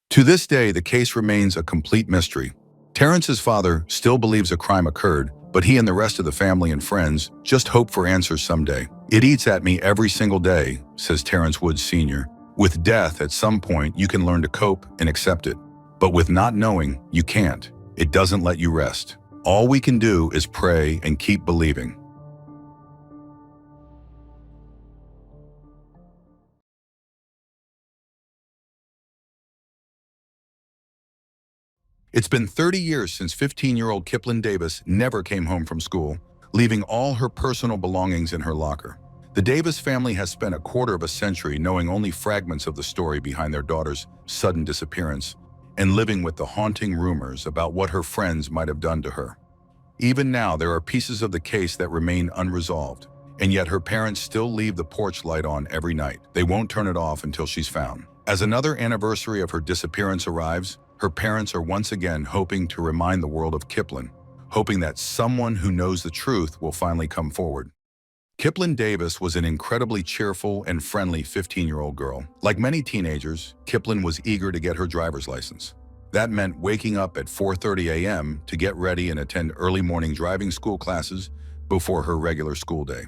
To this day, the case remains a complete mystery. Terrence's father still believes a crime occurred, but he and the rest of the family and friends just hope for answers someday. "It eats at me every single day," says Terrence Woods Sr. "With death, at some point, you can learn to cope and accept it. But with not knowing, you can't. It doesn't let you rest. All we can do is pray and keep believing." It's been 30 years since 15-year-old Kipling Davis never came home from school, leaving all her personal belongings in her locker. The Davis family has spent a quarter of a century knowing only fragments of the story behind their daughter's sudden disappearance and living with the haunting rumors about what her friends might have done to her. Even now, there are pieces of the case that remain unresolved, and yet her parents still leave the porch light on every night. They won't turn it off until she's found. As another anniversary of her disappearance arrives, her parents are once again hoping to remind the world of Kipling, hoping that someone who knows the truth will finally come forward. Kipling Davis was an incredibly cheerful and friendly 15-year-old girl. Like many teenagers, Kipling was eager to get her driver's license. That meant waking up at 4:30 a.m. to get ready and attend early morning driving school classes before her regular school day.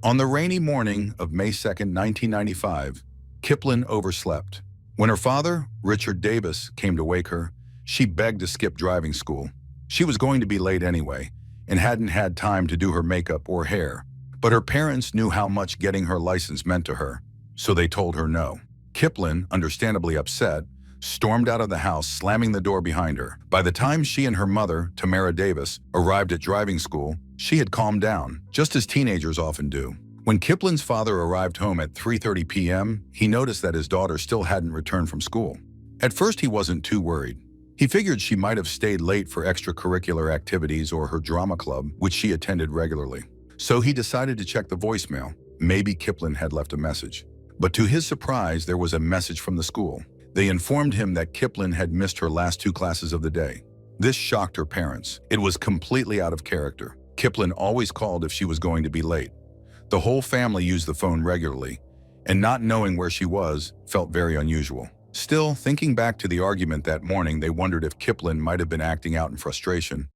On the rainy morning of May 2nd, 1995, Kipling overslept. When her father, Richard Davis, came to wake her, she begged to skip driving school. She was going to be late anyway and hadn't had time to do her makeup or hair. But her parents knew how much getting her license meant to her, so they told her no. Kipling, understandably upset, stormed out of the house, slamming the door behind her. By the time she and her mother, Tamara Davis, arrived at driving school, she had calmed down, just as teenagers often do. When Kiplin's father arrived home at 3:30 p.m., he noticed that his daughter still hadn't returned from school. At first, he wasn't too worried. He figured she might have stayed late for extracurricular activities or her drama club, which she attended regularly. So he decided to check the voicemail. Maybe Kiplin had left a message. But to his surprise, there was a message from the school. They informed him that Kiplin had missed her last 2 classes of the day. This shocked her parents. It was completely out of character. Kiplin always called if she was going to be late. The whole family used the phone regularly, and not knowing where she was felt very unusual. Still, thinking back to the argument that morning, they wondered if Kiplin might have been acting out in frustration.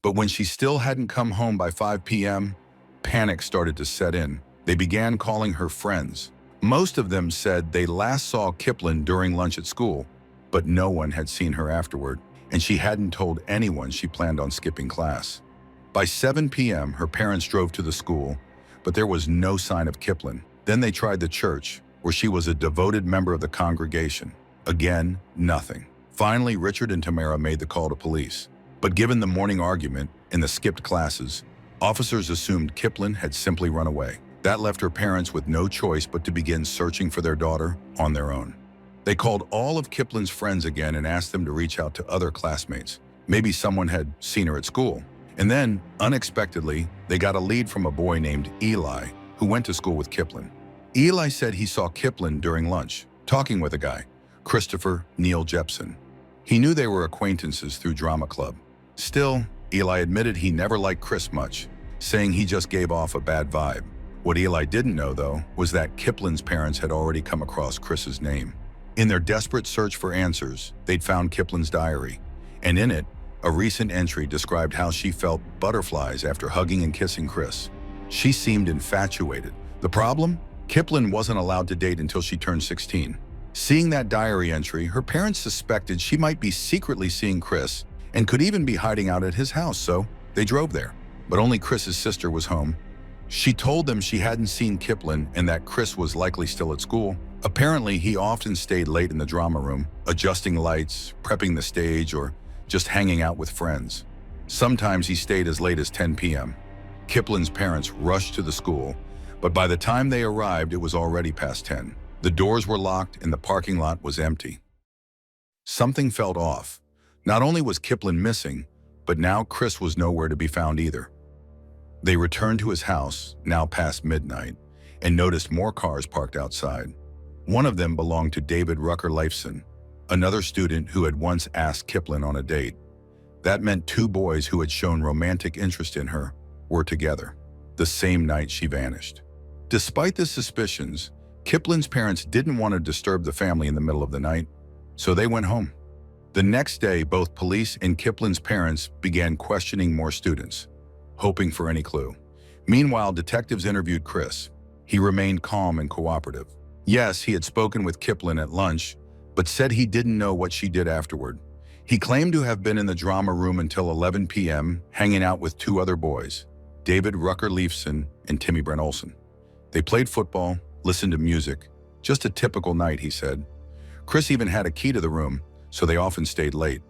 But when she still hadn't come home by 5 p.m., panic started to set in. They began calling her friends. Most of them said they last saw Kiplin during lunch at school, but no one had seen her afterward, and she hadn't told anyone she planned on skipping class. By 7 p.m., her parents drove to the school, but there was no sign of Kiplin. Then they tried the church, where she was a devoted member of the congregation. Again, nothing. Finally, Richard and Tamara made the call to police. But given the morning argument and the skipped classes, officers assumed Kiplin had simply run away. That left her parents with no choice but to begin searching for their daughter on their own. They called all of Kiplin's friends again and asked them to reach out to other classmates. Maybe someone had seen her at school. And then, unexpectedly, they got a lead from a boy named Eli, who went to school with Kiplin. Eli said he saw Kiplin during lunch, talking with a guy, Christopher Neil Jepson. He knew they were acquaintances through drama club. Still, Eli admitted he never liked Chris much, saying he just gave off a bad vibe. What Eli didn't know, though, was that Kiplin's parents had already come across Chris's name. In their desperate search for answers, they'd found Kiplin's diary, and in it, a recent entry described how she felt butterflies after hugging and kissing Chris. She seemed infatuated. The problem? Kiplin wasn't allowed to date until she turned 16. Seeing that diary entry, her parents suspected she might be secretly seeing Chris and could even be hiding out at his house, so they drove there. But only Chris's sister was home. She told them she hadn't seen Kiplin and that Chris was likely still at school. Apparently, he often stayed late in the drama room, adjusting lights, prepping the stage, or just hanging out with friends. Sometimes he stayed as late as 10 p.m. Kiplin's parents rushed to the school, but by the time they arrived, it was already past 10. The doors were locked and the parking lot was empty. Something felt off. Not only was Kiplin missing, but now Chris was nowhere to be found either. They returned to his house, now past midnight, and noticed more cars parked outside. One of them belonged to David Rucker Leifson, another student who had once asked Kiplin on a date. That meant 2 boys who had shown romantic interest in her were together, the same night she vanished. Despite the suspicions, Kiplin's parents didn't want to disturb the family in the middle of the night, so they went home. The next day, both police and Kiplin's parents began questioning more students, hoping for any clue. Meanwhile, detectives interviewed Chris. He remained calm and cooperative. Yes, he had spoken with Kiplin at lunch, but said he didn't know what she did afterward. He claimed to have been in the drama room until 11 p.m., hanging out with 2 other boys, David Rucker Leifson and Timmy Brent Olsen. They played football, listened to music. Just a typical night, he said. Chris even had a key to the room, so they often stayed late.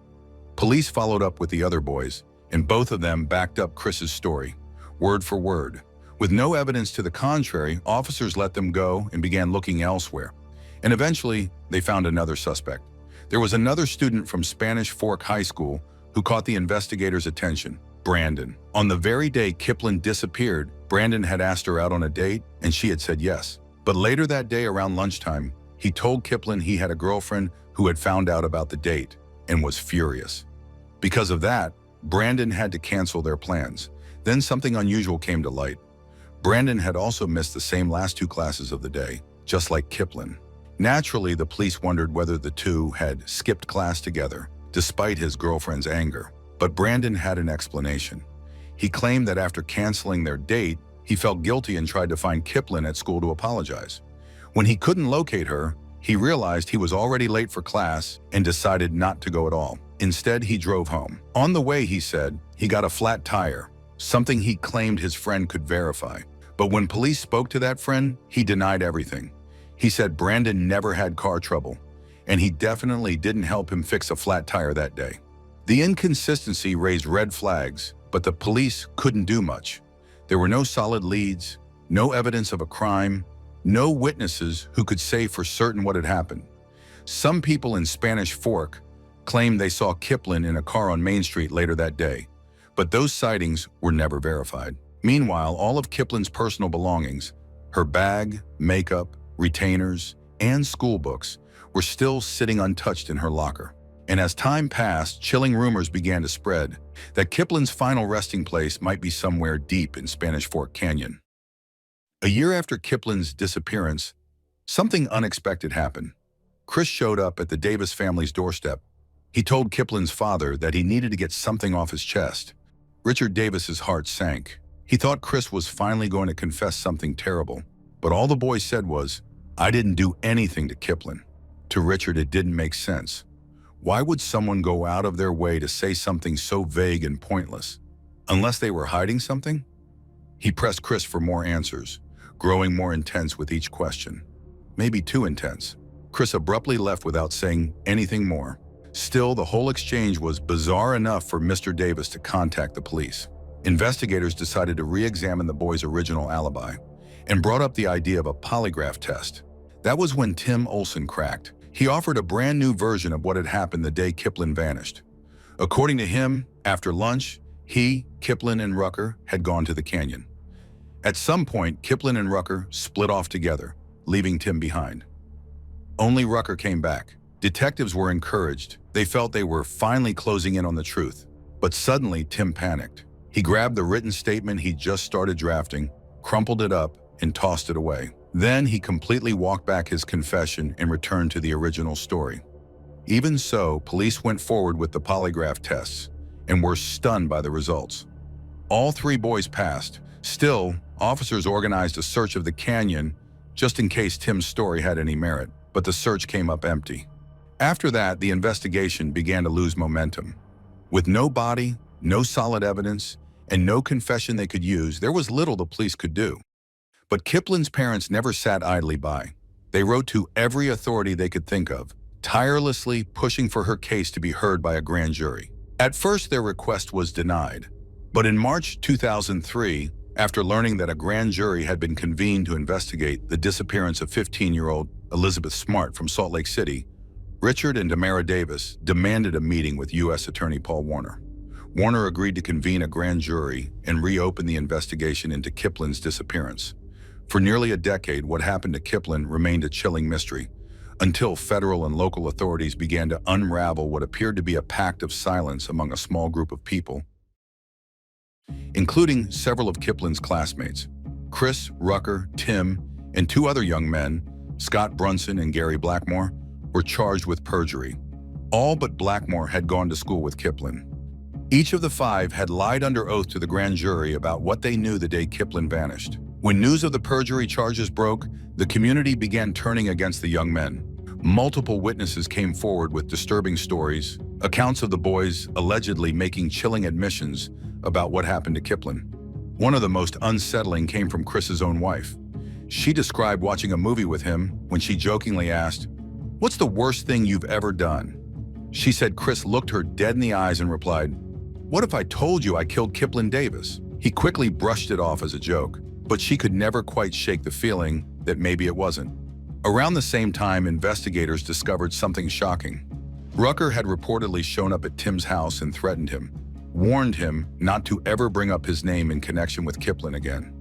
Police followed up with the other boys, and both of them backed up Chris's story, word for word. With no evidence to the contrary, officers let them go and began looking elsewhere. And eventually, they found another suspect. There was another student from Spanish Fork High School who caught the investigators' attention, Brandon. On the very day Kiplin disappeared, Brandon had asked her out on a date, and she had said yes. But later that day around lunchtime, he told Kiplin he had a girlfriend who had found out about the date and was furious. Because of that, Brandon had to cancel their plans. Then something unusual came to light. Brandon had also missed the same last 2 classes of the day, just like Kiplin. Naturally, the police wondered whether the 2 had skipped class together, despite his girlfriend's anger. But Brandon had an explanation. He claimed that after canceling their date, he felt guilty and tried to find Kiplin at school to apologize. When he couldn't locate her, he realized he was already late for class and decided not to go at all. Instead, he drove home. On the way, he said, he got a flat tire, something he claimed his friend could verify. But when police spoke to that friend, he denied everything. He said Brandon never had car trouble, and he definitely didn't help him fix a flat tire that day. The inconsistency raised red flags, but the police couldn't do much. There were no solid leads, No evidence of a crime, no witnesses who could say for certain what had happened. Some people in Spanish Fork claimed they saw Kipling in a car on Main Street later that day, but those sightings were never verified. Meanwhile, all of Kipling's personal belongings, her bag, makeup, retainers, and school books, were still sitting untouched in her locker. And as time passed, chilling rumors began to spread that Kipling's final resting place might be somewhere deep in Spanish Fork Canyon. A year after Kipling's disappearance, something unexpected happened. Chris showed up at the Davis family's doorstep. He told Kipling's father that he needed to get something off his chest. Richard Davis's heart sank. He thought Chris was finally going to confess something terrible, but all the boy said was, "I didn't do anything to Kipling." To Richard, it didn't make sense. Why would someone go out of their way to say something so vague and pointless? Unless they were hiding something? He pressed Chris for more answers, growing more intense with each question. Maybe too intense. Chris abruptly left without saying anything more. Still, the whole exchange was bizarre enough for Mr. Davis to contact the police. Investigators decided to re-examine the boy's original alibi and brought up the idea of a polygraph test. That was when Tim Olson cracked. He offered a brand new version of what had happened the day Kipling vanished. According to him, after lunch, he, Kipling, and Rucker had gone to the canyon. At some point, Kipling and Rucker split off together, leaving Tim behind. Only Rucker came back. Detectives were encouraged. They felt they were finally closing in on the truth. But suddenly, Tim panicked. He grabbed the written statement he'd just started drafting, crumpled it up, and tossed it away. Then he completely walked back his confession and returned to the original story. Even so, police went forward with the polygraph tests and were stunned by the results. All three boys passed. Still, officers organized a search of the canyon just in case Tim's story had any merit, but the search came up empty. After that, the investigation began to lose momentum. With no body, no solid evidence, and no confession they could use, there was little the police could do. But Kipling's parents never sat idly by. They wrote to every authority they could think of, tirelessly pushing for her case to be heard by a grand jury. At first, their request was denied. But in March 2003, after learning that a grand jury had been convened to investigate the disappearance of 15-year-old Elizabeth Smart from Salt Lake City, Richard and Tamara Davis demanded a meeting with U.S. Attorney Paul Warner. Warner agreed to convene a grand jury and reopen the investigation into Kipling's disappearance. For nearly a decade, what happened to Kipling remained a chilling mystery, until federal and local authorities began to unravel what appeared to be a pact of silence among a small group of people, including several of Kipling's classmates. Chris, Rucker, Tim, and two other young men, Scott Brunson and Gary Blackmore, were charged with perjury. All but Blackmore had gone to school with Kipling. Each of the five had lied under oath to the grand jury about what they knew the day Kipling vanished. When news of the perjury charges broke, the community began turning against the young men. Multiple witnesses came forward with disturbing stories, accounts of the boys allegedly making chilling admissions about what happened to Kipling. One of the most unsettling came from Chris's own wife. She described watching a movie with him when she jokingly asked, "What's the worst thing you've ever done?" She said Chris looked her dead in the eyes and replied, "What if I told you I killed Kipling Davis?" He quickly brushed it off as a joke, but she could never quite shake the feeling that maybe it wasn't. Around the same time, investigators discovered something shocking. Rucker had reportedly shown up at Tim's house and threatened him, warned him not to ever bring up his name in connection with Kipling again.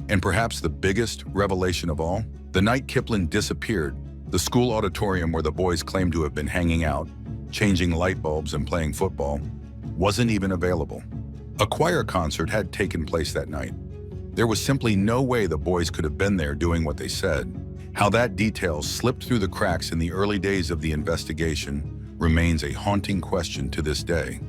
And perhaps the biggest revelation of all, the night Kipling disappeared, the school auditorium where the boys claimed to have been hanging out, changing light bulbs and playing football, wasn't even available. A choir concert had taken place that night. There was simply no way the boys could have been there doing what they said. How that detail slipped through the cracks in the early days of the investigation remains a haunting question to this day.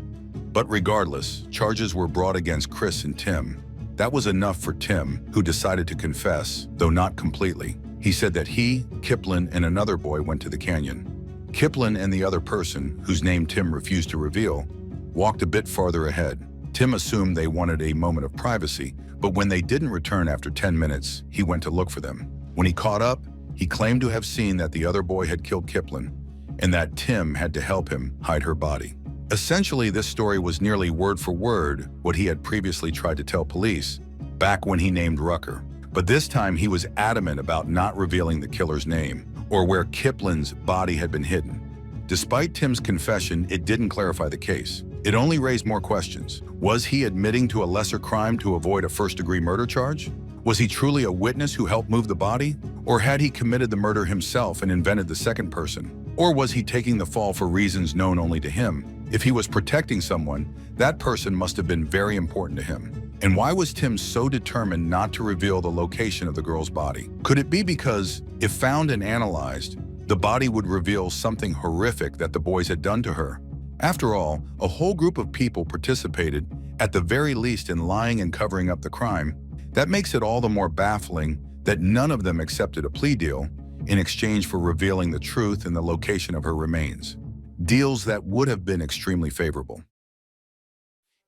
But regardless, charges were brought against Chris and Tim. That was enough for Tim, who decided to confess, though not completely. He said that he, Kipling, and another boy went to the canyon. Kipling and the other person, whose name Tim refused to reveal, walked a bit farther ahead. Tim assumed they wanted a moment of privacy, but when they didn't return after 10 minutes, he went to look for them. When he caught up, he claimed to have seen that the other boy had killed Kipling, and that Tim had to help him hide her body. Essentially, this story was nearly word for word what he had previously tried to tell police, back when he named Rucker. But this time he was adamant about not revealing the killer's name or where Kiplin's body had been hidden. Despite Tim's confession, it didn't clarify the case. It only raised more questions. Was he admitting to a lesser crime to avoid a first-degree murder charge? Was he truly a witness who helped move the body? Or had he committed the murder himself and invented the second person? Or was he taking the fall for reasons known only to him? If he was protecting someone, that person must have been very important to him. And why was Tim so determined not to reveal the location of the girl's body? Could it be because, if found and analyzed, the body would reveal something horrific that the boys had done to her? After all, a whole group of people participated, at the very least, in lying and covering up the crime. That makes it all the more baffling that none of them accepted a plea deal in exchange for revealing the truth and the location of her remains. Deals that would have been extremely favorable.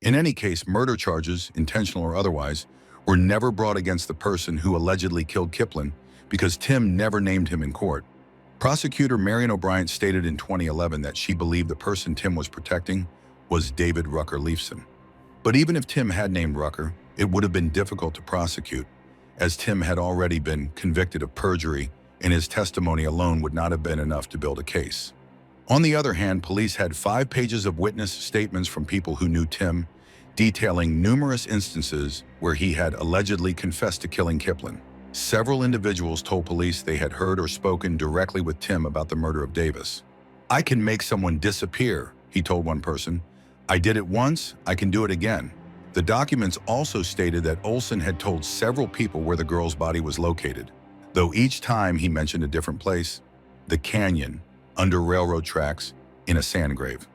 In any case, murder charges, intentional or otherwise, were never brought against the person who allegedly killed Kiplin because Tim never named him in court. Prosecutor Marion O'Brien stated in 2011 that she believed the person Tim was protecting was David Rucker Leifson. But even if Tim had named Rucker, it would have been difficult to prosecute, as Tim had already been convicted of perjury and his testimony alone would not have been enough to build a case. On the other hand, police had 5 pages of witness statements from people who knew Tim, detailing numerous instances where he had allegedly confessed to killing Kiplin. Several individuals told police they had heard or spoken directly with Tim about the murder of Davis. "I can make someone disappear," he told one person. "I did it once, I can do it again." The documents also stated that Olson had told several people where the girl's body was located, though each time he mentioned a different place: the canyon, under railroad tracks, in a sand grave.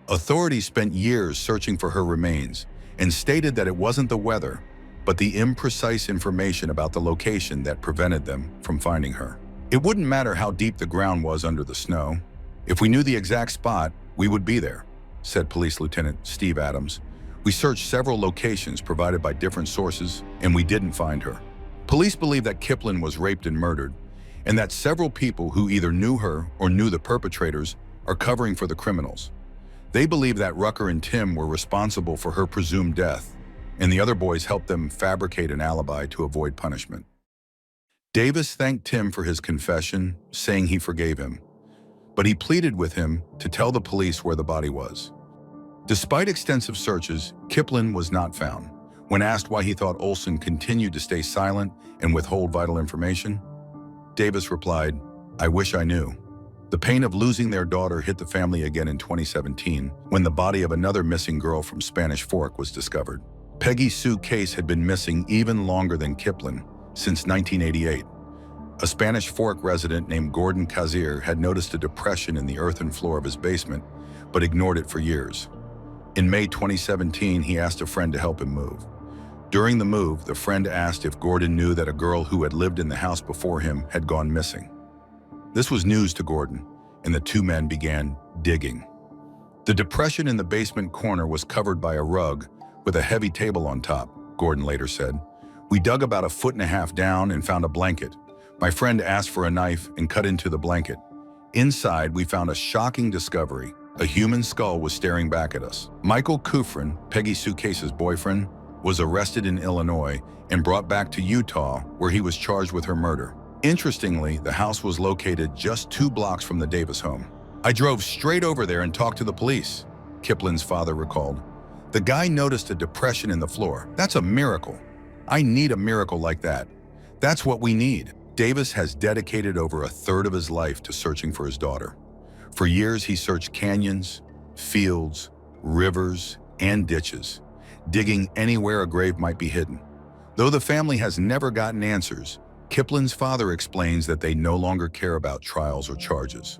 Authorities spent years searching for her remains and stated that it wasn't the weather, but the imprecise information about the location that prevented them from finding her. It wouldn't matter how deep the ground was under the snow. If we knew the exact spot, we would be there, said Police Lieutenant Steve Adams. "We searched several locations provided by different sources, and we didn't find her." Police believe that Kiplin was raped and murdered, and that several people who either knew her or knew the perpetrators are covering for the criminals. They believe that Rucker and Tim were responsible for her presumed death, and the other boys helped them fabricate an alibi to avoid punishment. Davis thanked Tim for his confession, saying he forgave him, but he pleaded with him to tell the police where the body was. Despite extensive searches, Kiplin was not found. When asked why he thought Olson continued to stay silent and withhold vital information, Davis replied, "I wish I knew." The pain of losing their daughter hit the family again in 2017 when the body of another missing girl from Spanish Fork was discovered. Peggy Sue Case had been missing even longer than Kiplin, since 1988. A Spanish Fork resident named Gordon Kazier had noticed a depression in the earthen floor of his basement, but ignored it for years. In May 2017, he asked a friend to help him move. During the move, the friend asked if Gordon knew that a girl who had lived in the house before him had gone missing. This was news to Gordon, and the two men began digging. The depression in the basement corner was covered by a rug with a heavy table on top, Gordon later said. "We dug about 1.5 feet down and found a blanket. My friend asked for a knife and cut into the blanket. Inside, we found a shocking discovery. A human skull was staring back at us." Michael Kufrin, Peggy Sue Case's boyfriend, was arrested in Illinois and brought back to Utah, where he was charged with her murder. Interestingly, the house was located just 2 blocks from the Davis home. "I drove straight over there and talked to the police," Kiplin's father recalled. "The guy noticed a depression in the floor. That's a miracle. I need a miracle like that. That's what we need." Davis has dedicated over 1/3 of his life to searching for his daughter. For years, he searched canyons, fields, rivers, and ditches, digging anywhere a grave might be hidden. Though the family has never gotten answers, Kiplin's father explains that they no longer care about trials or charges.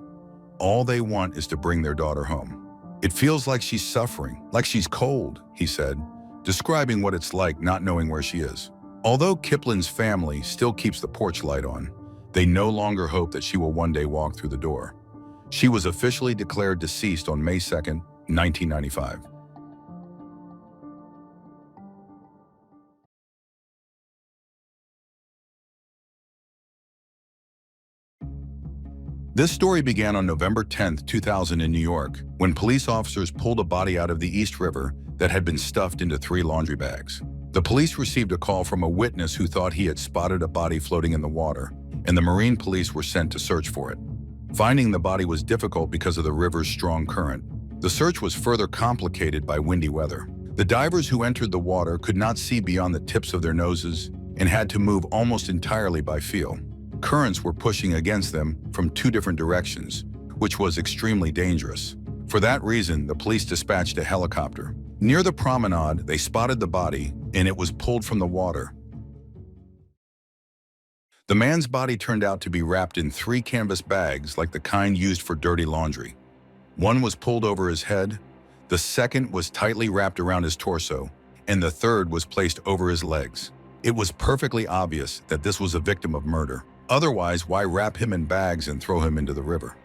All they want is to bring their daughter home. "It feels like she's suffering, like she's cold," he said, describing what it's like not knowing where she is. Although Kiplin's family still keeps the porch light on, they no longer hope that she will one day walk through the door. She was officially declared deceased on May 2nd, 1995. This story began on November 10, 2000 in New York, when police officers pulled a body out of the East River that had been stuffed into 3 laundry bags. The police received a call from a witness who thought he had spotted a body floating in the water, and the Marine police were sent to search for it. Finding the body was difficult because of the river's strong current. The search was further complicated by windy weather. The divers who entered the water could not see beyond the tips of their noses and had to move almost entirely by feel. Currents were pushing against them from two different directions, which was extremely dangerous. For that reason, the police dispatched a helicopter. Near the promenade, they spotted the body, and it was pulled from the water. The man's body turned out to be wrapped in 3 canvas bags like the kind used for dirty laundry. One was pulled over his head, the second was tightly wrapped around his torso, and the third was placed over his legs. It was perfectly obvious that this was a victim of murder. Otherwise, why wrap him in bags and throw him into the river?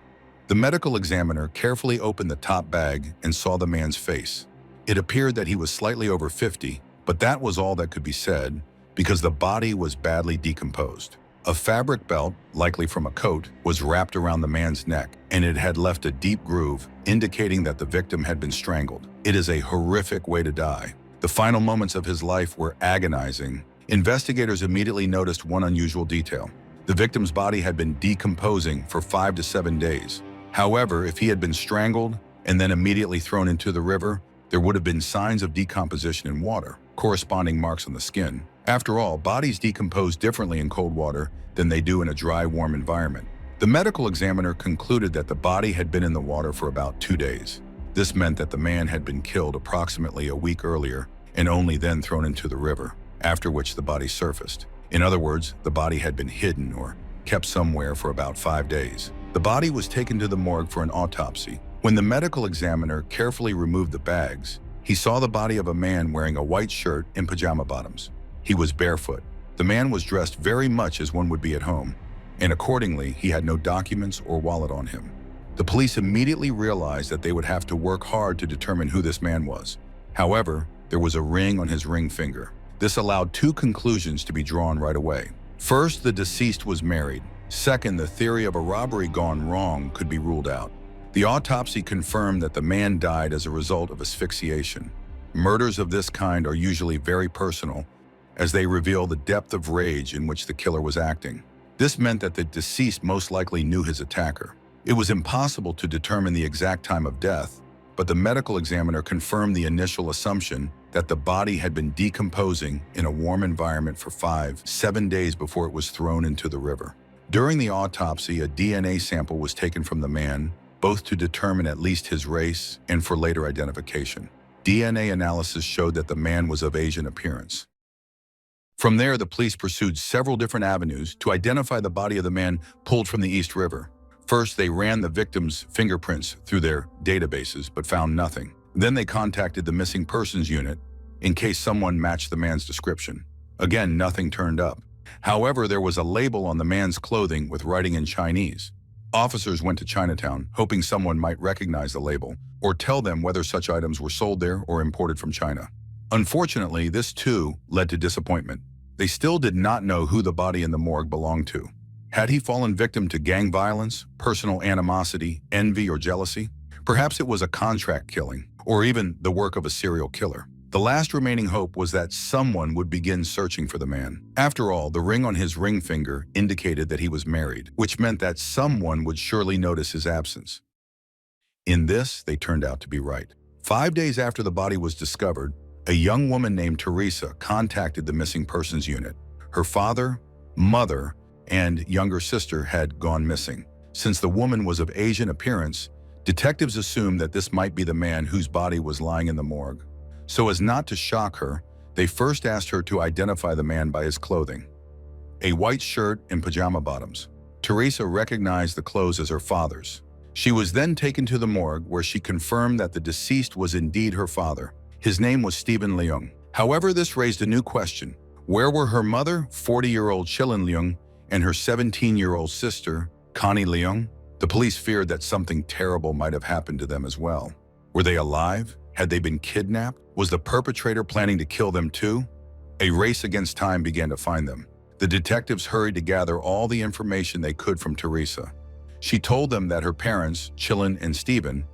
The medical examiner carefully opened the top bag and saw the man's face. It appeared that he was slightly over 50, but that was all that could be said because the body was badly decomposed. A fabric belt, likely from a coat, was wrapped around the man's neck, and it had left a deep groove, indicating that the victim had been strangled. It is a horrific way to die. The final moments of his life were agonizing. Investigators immediately noticed one unusual detail. The victim's body had been decomposing for 5 to 7 days. However, if he had been strangled and then immediately thrown into the river, there would have been signs of decomposition in water, corresponding marks on the skin. After all, bodies decompose differently in cold water than they do in a dry, warm environment. The medical examiner concluded that the body had been in the water for about 2 days. This meant that the man had been killed approximately a week earlier and only then thrown into the river, after which the body surfaced. In other words, the body had been hidden or kept somewhere for about 5 days. The body was taken to the morgue for an autopsy. When the medical examiner carefully removed the bags, he saw the body of a man wearing a white shirt and pajama bottoms. He was barefoot. The man was dressed very much as one would be at home, and accordingly, he had no documents or wallet on him. The police immediately realized that they would have to work hard to determine who this man was. However, there was a ring on his ring finger. This allowed 2 conclusions to be drawn right away. First, the deceased was married. Second, the theory of a robbery gone wrong could be ruled out. The autopsy confirmed that the man died as a result of asphyxiation. Murders of this kind are usually very personal, as they reveal the depth of rage in which the killer was acting. This meant that the deceased most likely knew his attacker. It was impossible to determine the exact time of death, but the medical examiner confirmed the initial assumption that the body had been decomposing in a warm environment for 5-7 days before it was thrown into the river. During the autopsy, a DNA sample was taken from the man, both to determine at least his race and for later identification. DNA analysis showed that the man was of Asian appearance. From there, the police pursued several different avenues to identify the body of the man pulled from the East River. First, they ran the victim's fingerprints through their databases, but found nothing. Then they contacted the missing persons unit in case someone matched the man's description. Again, nothing turned up. However, there was a label on the man's clothing with writing in Chinese. Officers went to Chinatown, hoping someone might recognize the label or tell them whether such items were sold there or imported from China. Unfortunately, this too led to disappointment. They still did not know who the body in the morgue belonged to. Had he fallen victim to gang violence, personal animosity, envy, or jealousy? Perhaps it was a contract killing, or even the work of a serial killer. The last remaining hope was that someone would begin searching for the man. After all, the ring on his ring finger indicated that he was married, which meant that someone would surely notice his absence. In this, they turned out to be right. 5 days after the body was discovered, a young woman named Teresa contacted the missing persons unit. Her father, mother, and younger sister had gone missing. Since the woman was of Asian appearance, detectives assumed that this might be the man whose body was lying in the morgue. So as not to shock her, they first asked her to identify the man by his clothing. A white shirt and pajama bottoms. Teresa recognized the clothes as her father's. She was then taken to the morgue where she confirmed that the deceased was indeed her father. His name was Stephen Leung. However, this raised a new question. Where were her mother, 40-year-old Chilin Leung, and her 17-year-old sister, Connie Leung? The police feared that something terrible might have happened to them as well. Were they alive? Had they been kidnapped? Was the perpetrator planning to kill them too? A race against time began to find them. The detectives hurried to gather all the information they could from Teresa. She told them that her parents, Chilin and Stephen,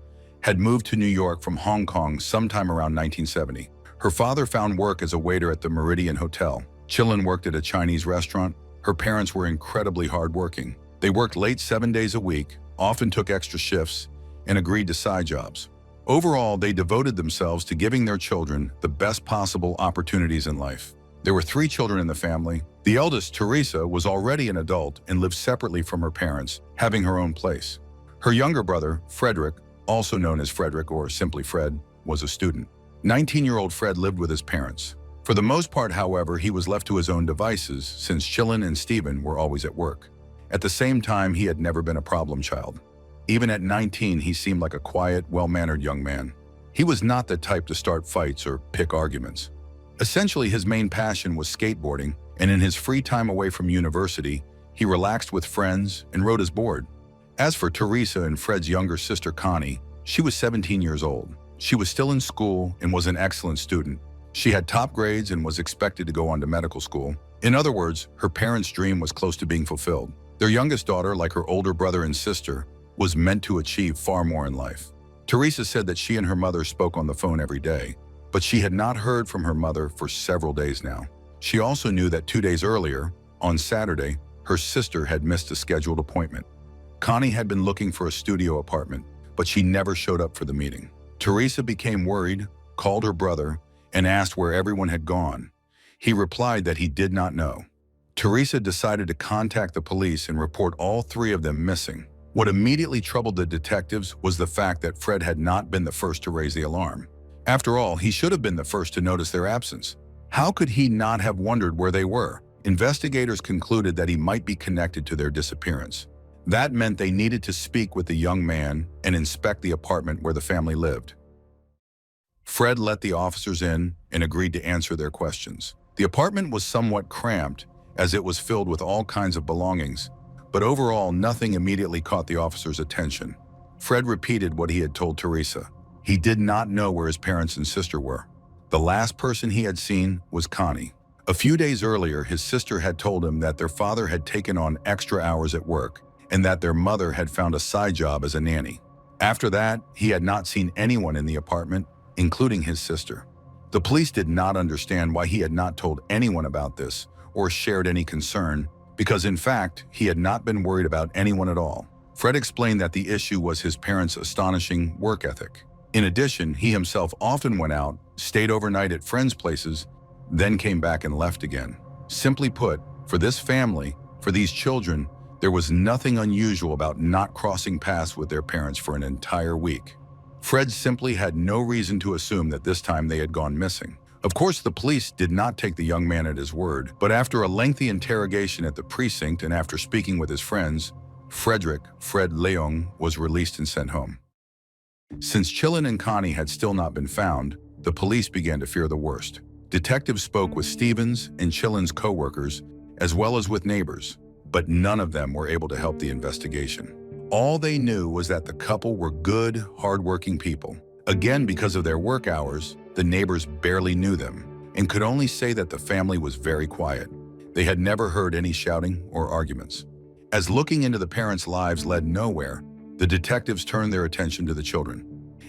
had moved to New York from Hong Kong sometime around 1970. Her father found work as a waiter at the Meridian Hotel. Chillin worked at a Chinese restaurant. Her parents were incredibly hardworking. They worked late 7 days a week, often took extra shifts, and agreed to side jobs. Overall, they devoted themselves to giving their children the best possible opportunities in life. There were 3 children in the family. The eldest, Teresa, was already an adult and lived separately from her parents, having her own place. Her younger brother, Frederick, also known as Frederick or simply Fred, was a student. 19-year-old Fred lived with his parents. For the most part, however, he was left to his own devices since Chillin and Stephen were always at work. At the same time, he had never been a problem child. Even at 19, he seemed like a quiet, well-mannered young man. He was not the type to start fights or pick arguments. Essentially, his main passion was skateboarding, and in his free time away from university, he relaxed with friends and rode his board. As for Teresa and Fred's younger sister Connie, she was 17 years old. She was still in school and was an excellent student. She had top grades and was expected to go on to medical school. In other words, her parents' dream was close to being fulfilled. Their youngest daughter, like her older brother and sister, was meant to achieve far more in life. Teresa said that she and her mother spoke on the phone every day, but she had not heard from her mother for several days now. She also knew that 2 days earlier, on Saturday, her sister had missed a scheduled appointment. Connie had been looking for a studio apartment, but she never showed up for the meeting. Teresa became worried, called her brother, and asked where everyone had gone. He replied that he did not know. Teresa decided to contact the police and report all 3 of them missing. What immediately troubled the detectives was the fact that Fred had not been the first to raise the alarm. After all, he should have been the first to notice their absence. How could he not have wondered where they were? Investigators concluded that he might be connected to their disappearance. That meant they needed to speak with the young man and inspect the apartment where the family lived. Fred let the officers in and agreed to answer their questions. The apartment was somewhat cramped as it was filled with all kinds of belongings, but overall nothing immediately caught the officers' attention. Fred repeated what he had told Teresa. He did not know where his parents and sister were. The last person he had seen was Connie. A few days earlier, his sister had told him that their father had taken on extra hours at work and that their mother had found a side job as a nanny. After that, he had not seen anyone in the apartment, including his sister. The police did not understand why he had not told anyone about this or shared any concern, because in fact, he had not been worried about anyone at all. Fred explained that the issue was his parents' astonishing work ethic. In addition, he himself often went out, stayed overnight at friends' places, then came back and left again. Simply put, for this family, for these children, there was nothing unusual about not crossing paths with their parents for an entire week. Fred simply had no reason to assume that this time they had gone missing. Of course, the police did not take the young man at his word, but after a lengthy interrogation at the precinct and after speaking with his friends, Fred Leung was released and sent home. Since Chillin and Connie had still not been found, the police began to fear the worst. Detectives spoke with Stevens and Chillin's co-workers, as well as with neighbors, but none of them were able to help the investigation. All they knew was that the couple were good, hardworking people. Again, because of their work hours, the neighbors barely knew them and could only say that the family was very quiet. They had never heard any shouting or arguments. As looking into the parents' lives led nowhere, the detectives turned their attention to the children.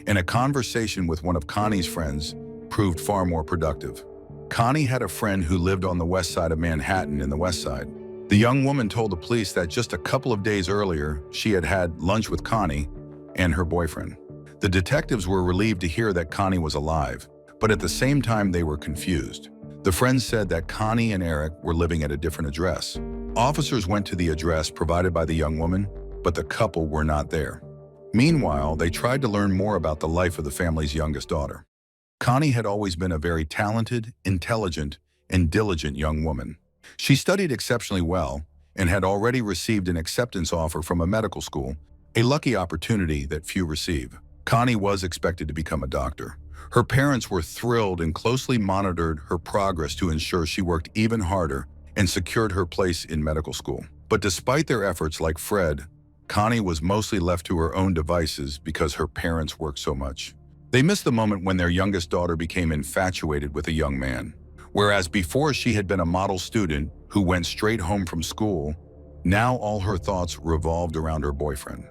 And a conversation with one of Connie's friends proved far more productive. Connie had a friend who lived on the west side of Manhattan in the West Side. The young woman told the police that just a couple of days earlier, she had had lunch with Connie and her boyfriend. The detectives were relieved to hear that Connie was alive, but at the same time they were confused. The friends said that Connie and Eric were living at a different address. Officers went to the address provided by the young woman, but the couple were not there. Meanwhile, they tried to learn more about the life of the family's youngest daughter. Connie had always been a very talented, intelligent, and diligent young woman. She studied exceptionally well and had already received an acceptance offer from a medical school, a lucky opportunity that few receive. Connie was expected to become a doctor. Her parents were thrilled and closely monitored her progress to ensure she worked even harder and secured her place in medical school. But despite their efforts, like Fred, Connie was mostly left to her own devices because her parents worked so much. They missed the moment when their youngest daughter became infatuated with a young man. Whereas before she had been a model student who went straight home from school, now all her thoughts revolved around her boyfriend.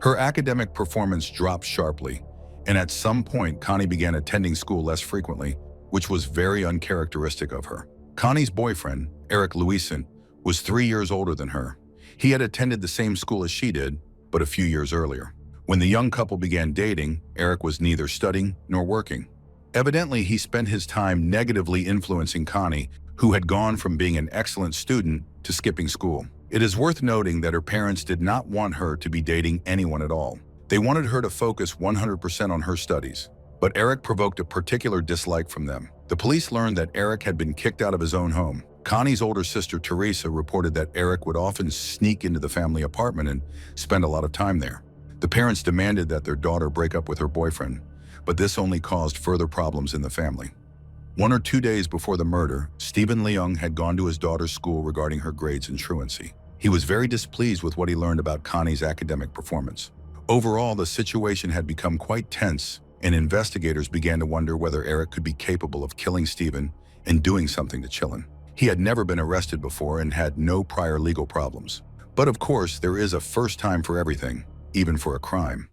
Her academic performance dropped sharply, And at some point, Connie began attending school less frequently, which was very uncharacteristic of her. Connie's boyfriend, Eric Louison, was 3 years older than her. He had attended the same school as she did, but a few years earlier. When the young couple began dating, Eric was neither studying nor working. Evidently, he spent his time negatively influencing Connie, who had gone from being an excellent student to skipping school. It is worth noting that her parents did not want her to be dating anyone at all. They wanted her to focus 100% on her studies. But Eric provoked a particular dislike from them. The police learned that Eric had been kicked out of his own home. Connie's older sister, Teresa, reported that Eric would often sneak into the family apartment and spend a lot of time there. The parents demanded that their daughter break up with her boyfriend, but this only caused further problems in the family. 1 or 2 days before the murder, Stephen Leung had gone to his daughter's school regarding her grades and truancy. He was very displeased with what he learned about Connie's academic performance. Overall, the situation had become quite tense, and investigators began to wonder whether Eric could be capable of killing Stephen and doing something to Chillin. He had never been arrested before and had no prior legal problems. But of course, there is a first time for everything, even for a crime.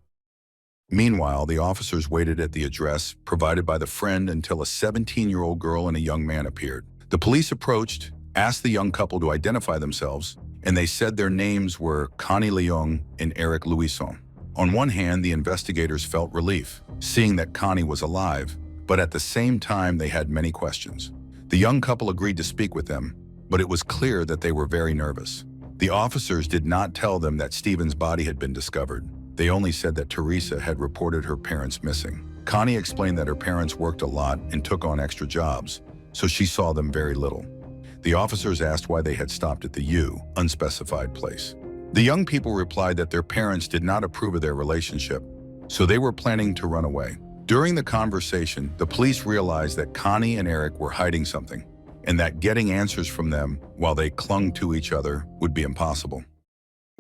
Meanwhile, the officers waited at the address provided by the friend until a 17-year-old girl and a young man appeared. The police approached, asked the young couple to identify themselves, and they said their names were Connie Leung and Eric Louison. On one hand, the investigators felt relief, seeing that Connie was alive, but at the same time they had many questions. The young couple agreed to speak with them, but it was clear that they were very nervous. The officers did not tell them that Stephen's body had been discovered. They only said that Teresa had reported her parents missing. Connie explained that her parents worked a lot and took on extra jobs, so she saw them very little. The officers asked why they had stopped at the unspecified place. The young people replied that their parents did not approve of their relationship, so they were planning to run away. During the conversation, the police realized that Connie and Eric were hiding something, and that getting answers from them while they clung to each other would be impossible.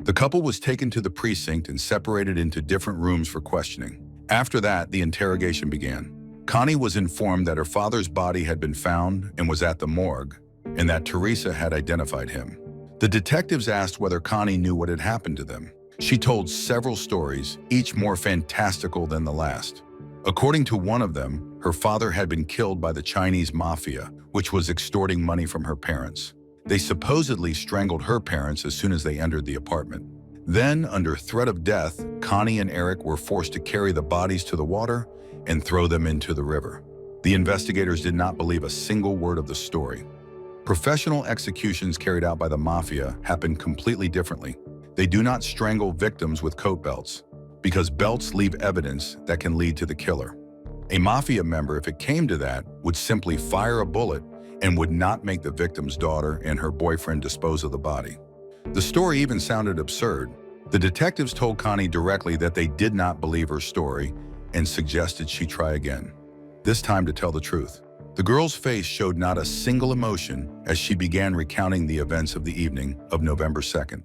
The couple was taken to the precinct and separated into different rooms for questioning. After that, the interrogation began. Connie was informed that her father's body had been found and was at the morgue, and that Teresa had identified him. The detectives asked whether Connie knew what had happened to them. She told several stories, each more fantastical than the last. According to one of them, her father had been killed by the Chinese mafia, which was extorting money from her parents. They supposedly strangled her parents as soon as they entered the apartment. Then, under threat of death, Connie and Eric were forced to carry the bodies to the water and throw them into the river. The investigators did not believe a single word of the story. Professional executions carried out by the mafia happen completely differently. They do not strangle victims with coat belts, because belts leave evidence that can lead to the killer. A mafia member, if it came to that, would simply fire a bullet and would not make the victim's daughter and her boyfriend dispose of the body. The story even sounded absurd. The detectives told Connie directly that they did not believe her story and suggested she try again, this time to tell the truth. The girl's face showed not a single emotion as she began recounting the events of the evening of November 2nd.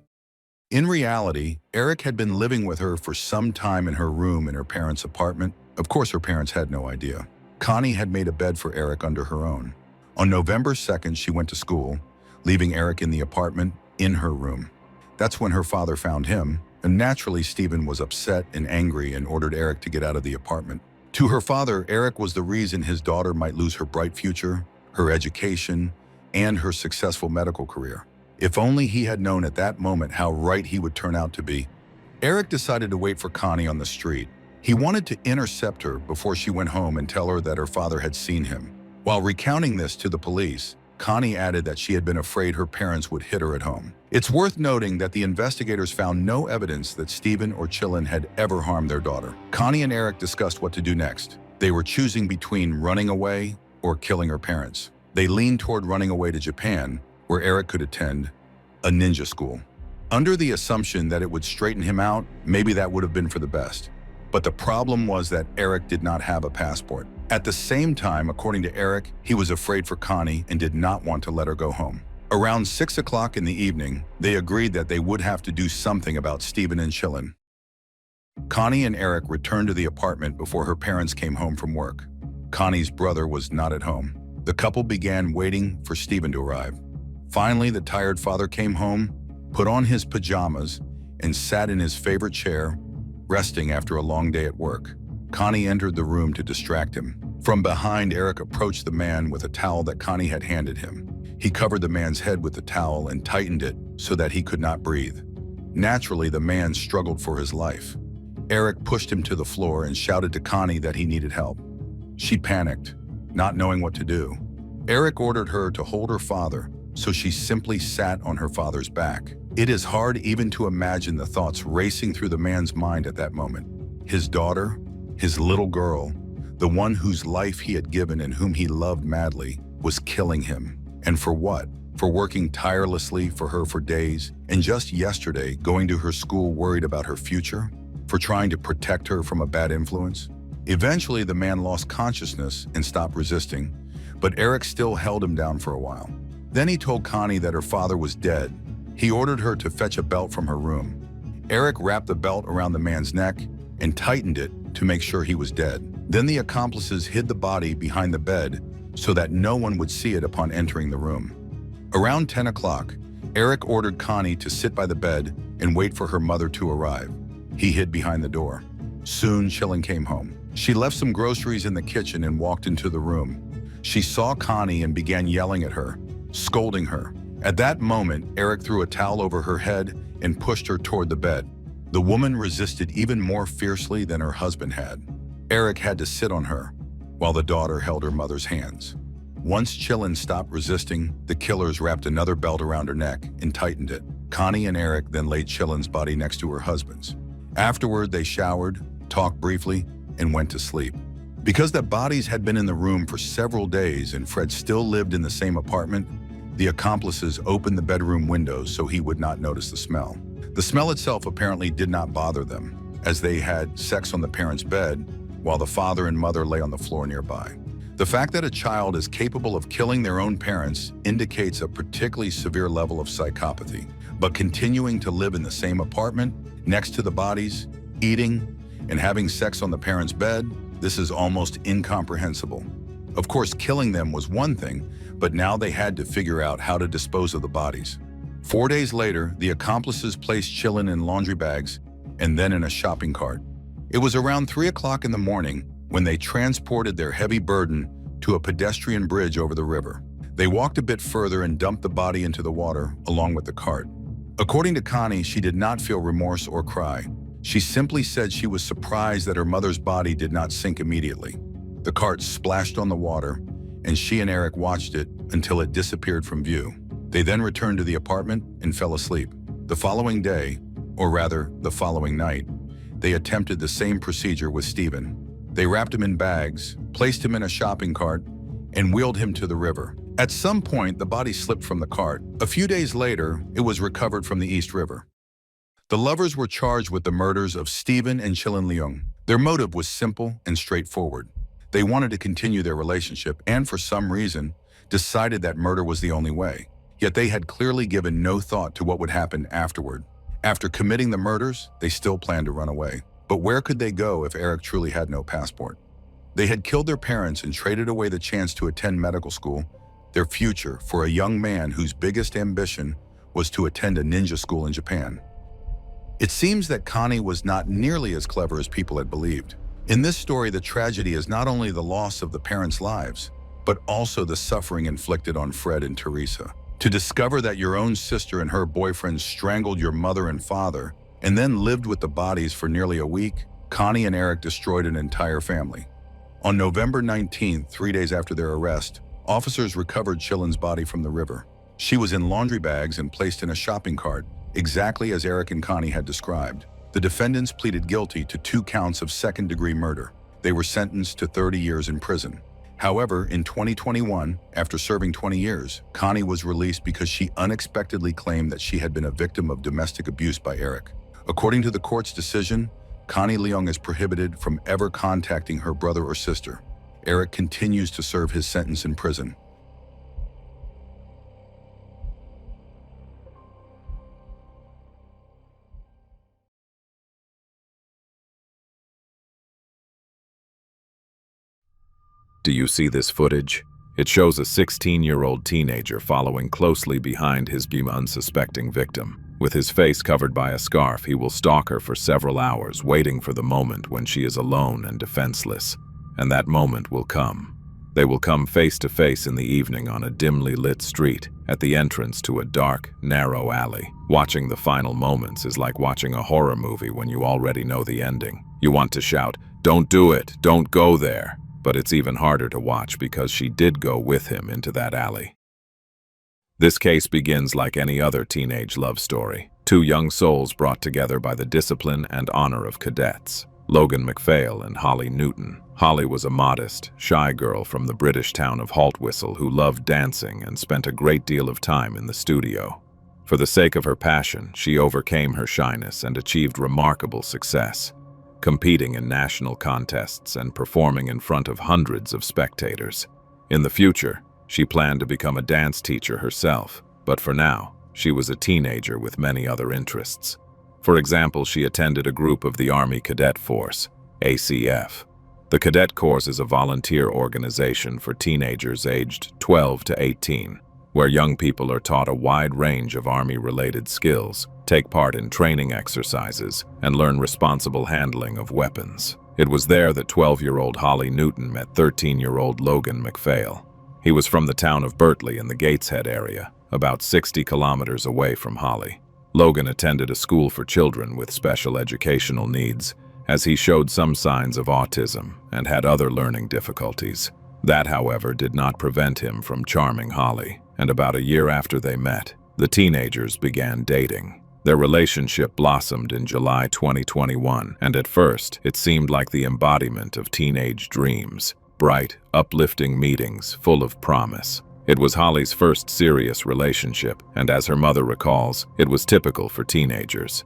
In reality, Eric had been living with her for some time in her room in her parents' apartment. Of course, her parents had no idea. Connie had made a bed for Eric under her own. On November 2nd, she went to school, leaving Eric in the apartment in her room. That's when her father found him, and naturally Stephen was upset and angry and ordered Eric to get out of the apartment. To her father, Eric was the reason his daughter might lose her bright future, her education, and her successful medical career. If only he had known at that moment how right he would turn out to be. Eric decided to wait for Connie on the street. He wanted to intercept her before she went home and tell her that her father had seen him. While recounting this to the police, Connie added that she had been afraid her parents would hit her at home. It's worth noting that the investigators found no evidence that Stephen or Chillin had ever harmed their daughter. Connie and Eric discussed what to do next. They were choosing between running away or killing her parents. They leaned toward running away to Japan, where Eric could attend a ninja school. Under the assumption that it would straighten him out, maybe that would have been for the best. But the problem was that Eric did not have a passport. At the same time, according to Eric, he was afraid for Connie and did not want to let her go home. Around 6 o'clock in the evening, they agreed that they would have to do something about Stephen and Chillin. Connie and Eric returned to the apartment before her parents came home from work. Connie's brother was not at home. The couple began waiting for Stephen to arrive. Finally, the tired father came home, put on his pajamas, and sat in his favorite chair, resting after a long day at work. Connie entered the room to distract him. From behind, Eric approached the man with a towel that Connie had handed him. He covered the man's head with the towel and tightened it so that he could not breathe. Naturally, the man struggled for his life. Eric pushed him to the floor and shouted to Connie that he needed help. She panicked, not knowing what to do. Eric ordered her to hold her father, so she simply sat on her father's back. It is hard even to imagine the thoughts racing through the man's mind at that moment. His daughter, his little girl, the one whose life he had given and whom he loved madly, was killing him. And for what? For working tirelessly for her for days, and just yesterday going to her school worried about her future? For trying to protect her from a bad influence? Eventually, the man lost consciousness and stopped resisting, but Eric still held him down for a while. Then he told Connie that her father was dead. He ordered her to fetch a belt from her room. Eric wrapped the belt around the man's neck and tightened it to make sure he was dead. Then the accomplices hid the body behind the bed so that no one would see it upon entering the room. Around 10 o'clock, Eric ordered Connie to sit by the bed and wait for her mother to arrive. He hid behind the door. Soon, Chillin came home. She left some groceries in the kitchen and walked into the room. She saw Connie and began yelling at her, scolding her. At that moment, Eric threw a towel over her head and pushed her toward the bed. The woman resisted even more fiercely than her husband had. Eric had to sit on her, while the daughter held her mother's hands. Once Chillin stopped resisting, the killers wrapped another belt around her neck and tightened it. Connie and Eric then laid Chillin's body next to her husband's. Afterward, they showered, talked briefly, and went to sleep. Because the bodies had been in the room for several days and Fred still lived in the same apartment, the accomplices opened the bedroom windows so he would not notice the smell. The smell itself apparently did not bother them, as they had sex on the parents' bed while the father and mother lay on the floor nearby. The fact that a child is capable of killing their own parents indicates a particularly severe level of psychopathy, but continuing to live in the same apartment, next to the bodies, eating, and having sex on the parents' bed, this is almost incomprehensible. Of course, killing them was one thing, but now they had to figure out how to dispose of the bodies. 4 days later, the accomplices placed Chillin in laundry bags and then in a shopping cart. It was around 3 o'clock in the morning when they transported their heavy burden to a pedestrian bridge over the river. They walked a bit further and dumped the body into the water along with the cart. According to Connie, she did not feel remorse or cry. She simply said she was surprised that her mother's body did not sink immediately. The cart splashed on the water, and she and Eric watched it until it disappeared from view. They then returned to the apartment and fell asleep. The following day, or rather, the following night, they attempted the same procedure with Stephen. They wrapped him in bags, placed him in a shopping cart, and wheeled him to the river. At some point, the body slipped from the cart. A few days later, it was recovered from the East River. The lovers were charged with the murders of Stephen and Chillin Leung. Their motive was simple and straightforward. They wanted to continue their relationship and, for some reason, decided that murder was the only way. Yet they had clearly given no thought to what would happen afterward. After committing the murders, they still planned to run away. But where could they go if Eric truly had no passport? They had killed their parents and traded away the chance to attend medical school, their future, for a young man whose biggest ambition was to attend a ninja school in Japan. It seems that Connie was not nearly as clever as people had believed. In this story, the tragedy is not only the loss of the parents' lives, but also the suffering inflicted on Fred and Teresa. To discover that your own sister and her boyfriend strangled your mother and father, and then lived with the bodies for nearly a week, Connie and Eric destroyed an entire family. On November 19th, 3 days after their arrest, officers recovered Chillin's body from the river. She was in laundry bags and placed in a shopping cart, exactly as Eric and Connie had described. The defendants pleaded guilty to 2 counts of second-degree murder. They were sentenced to 30 years in prison. However, in 2021, after serving 20 years, Connie was released because she unexpectedly claimed that she had been a victim of domestic abuse by Eric. According to the court's decision, Connie Leung is prohibited from ever contacting her brother or sister. Eric continues to serve his sentence in prison. Do you see this footage? It shows a 16-year-old teenager following closely behind his unsuspecting victim. With his face covered by a scarf, he will stalk her for several hours, waiting for the moment when she is alone and defenseless. And that moment will come. They will come face to face in the evening on a dimly lit street, at the entrance to a dark, narrow alley. Watching the final moments is like watching a horror movie when you already know the ending. You want to shout, "Don't do it, don't go there." But it's even harder to watch because she did go with him into that alley. This case begins like any other teenage love story. Two young souls brought together by the discipline and honor of cadets. Logan MacPhail and Holly Newton. Holly was a modest, shy girl from the British town of Haltwhistle who loved dancing and spent a great deal of time in the studio. For the sake of her passion, she overcame her shyness and achieved remarkable success, competing in national contests and performing in front of hundreds of spectators. In the future, she planned to become a dance teacher herself, but for now, she was a teenager with many other interests. For example, she attended a group of the Army Cadet Force, ACF. The Cadet Corps is a volunteer organization for teenagers aged 12 to 18, where young people are taught a wide range of Army-related skills, take part in training exercises, and learn responsible handling of weapons. It was there that 12-year-old Holly Newton met 13-year-old Logan MacPhail. He was from the town of Bertley in the Gateshead area, about 60 kilometers away from Holly. Logan attended a school for children with special educational needs, as he showed some signs of autism and had other learning difficulties. That, however, did not prevent him from charming Holly, and about a year after they met, the teenagers began dating. Their relationship blossomed in July 2021, and at first, it seemed like the embodiment of teenage dreams. Bright, uplifting meetings full of promise. It was Holly's first serious relationship, and as her mother recalls, it was typical for teenagers.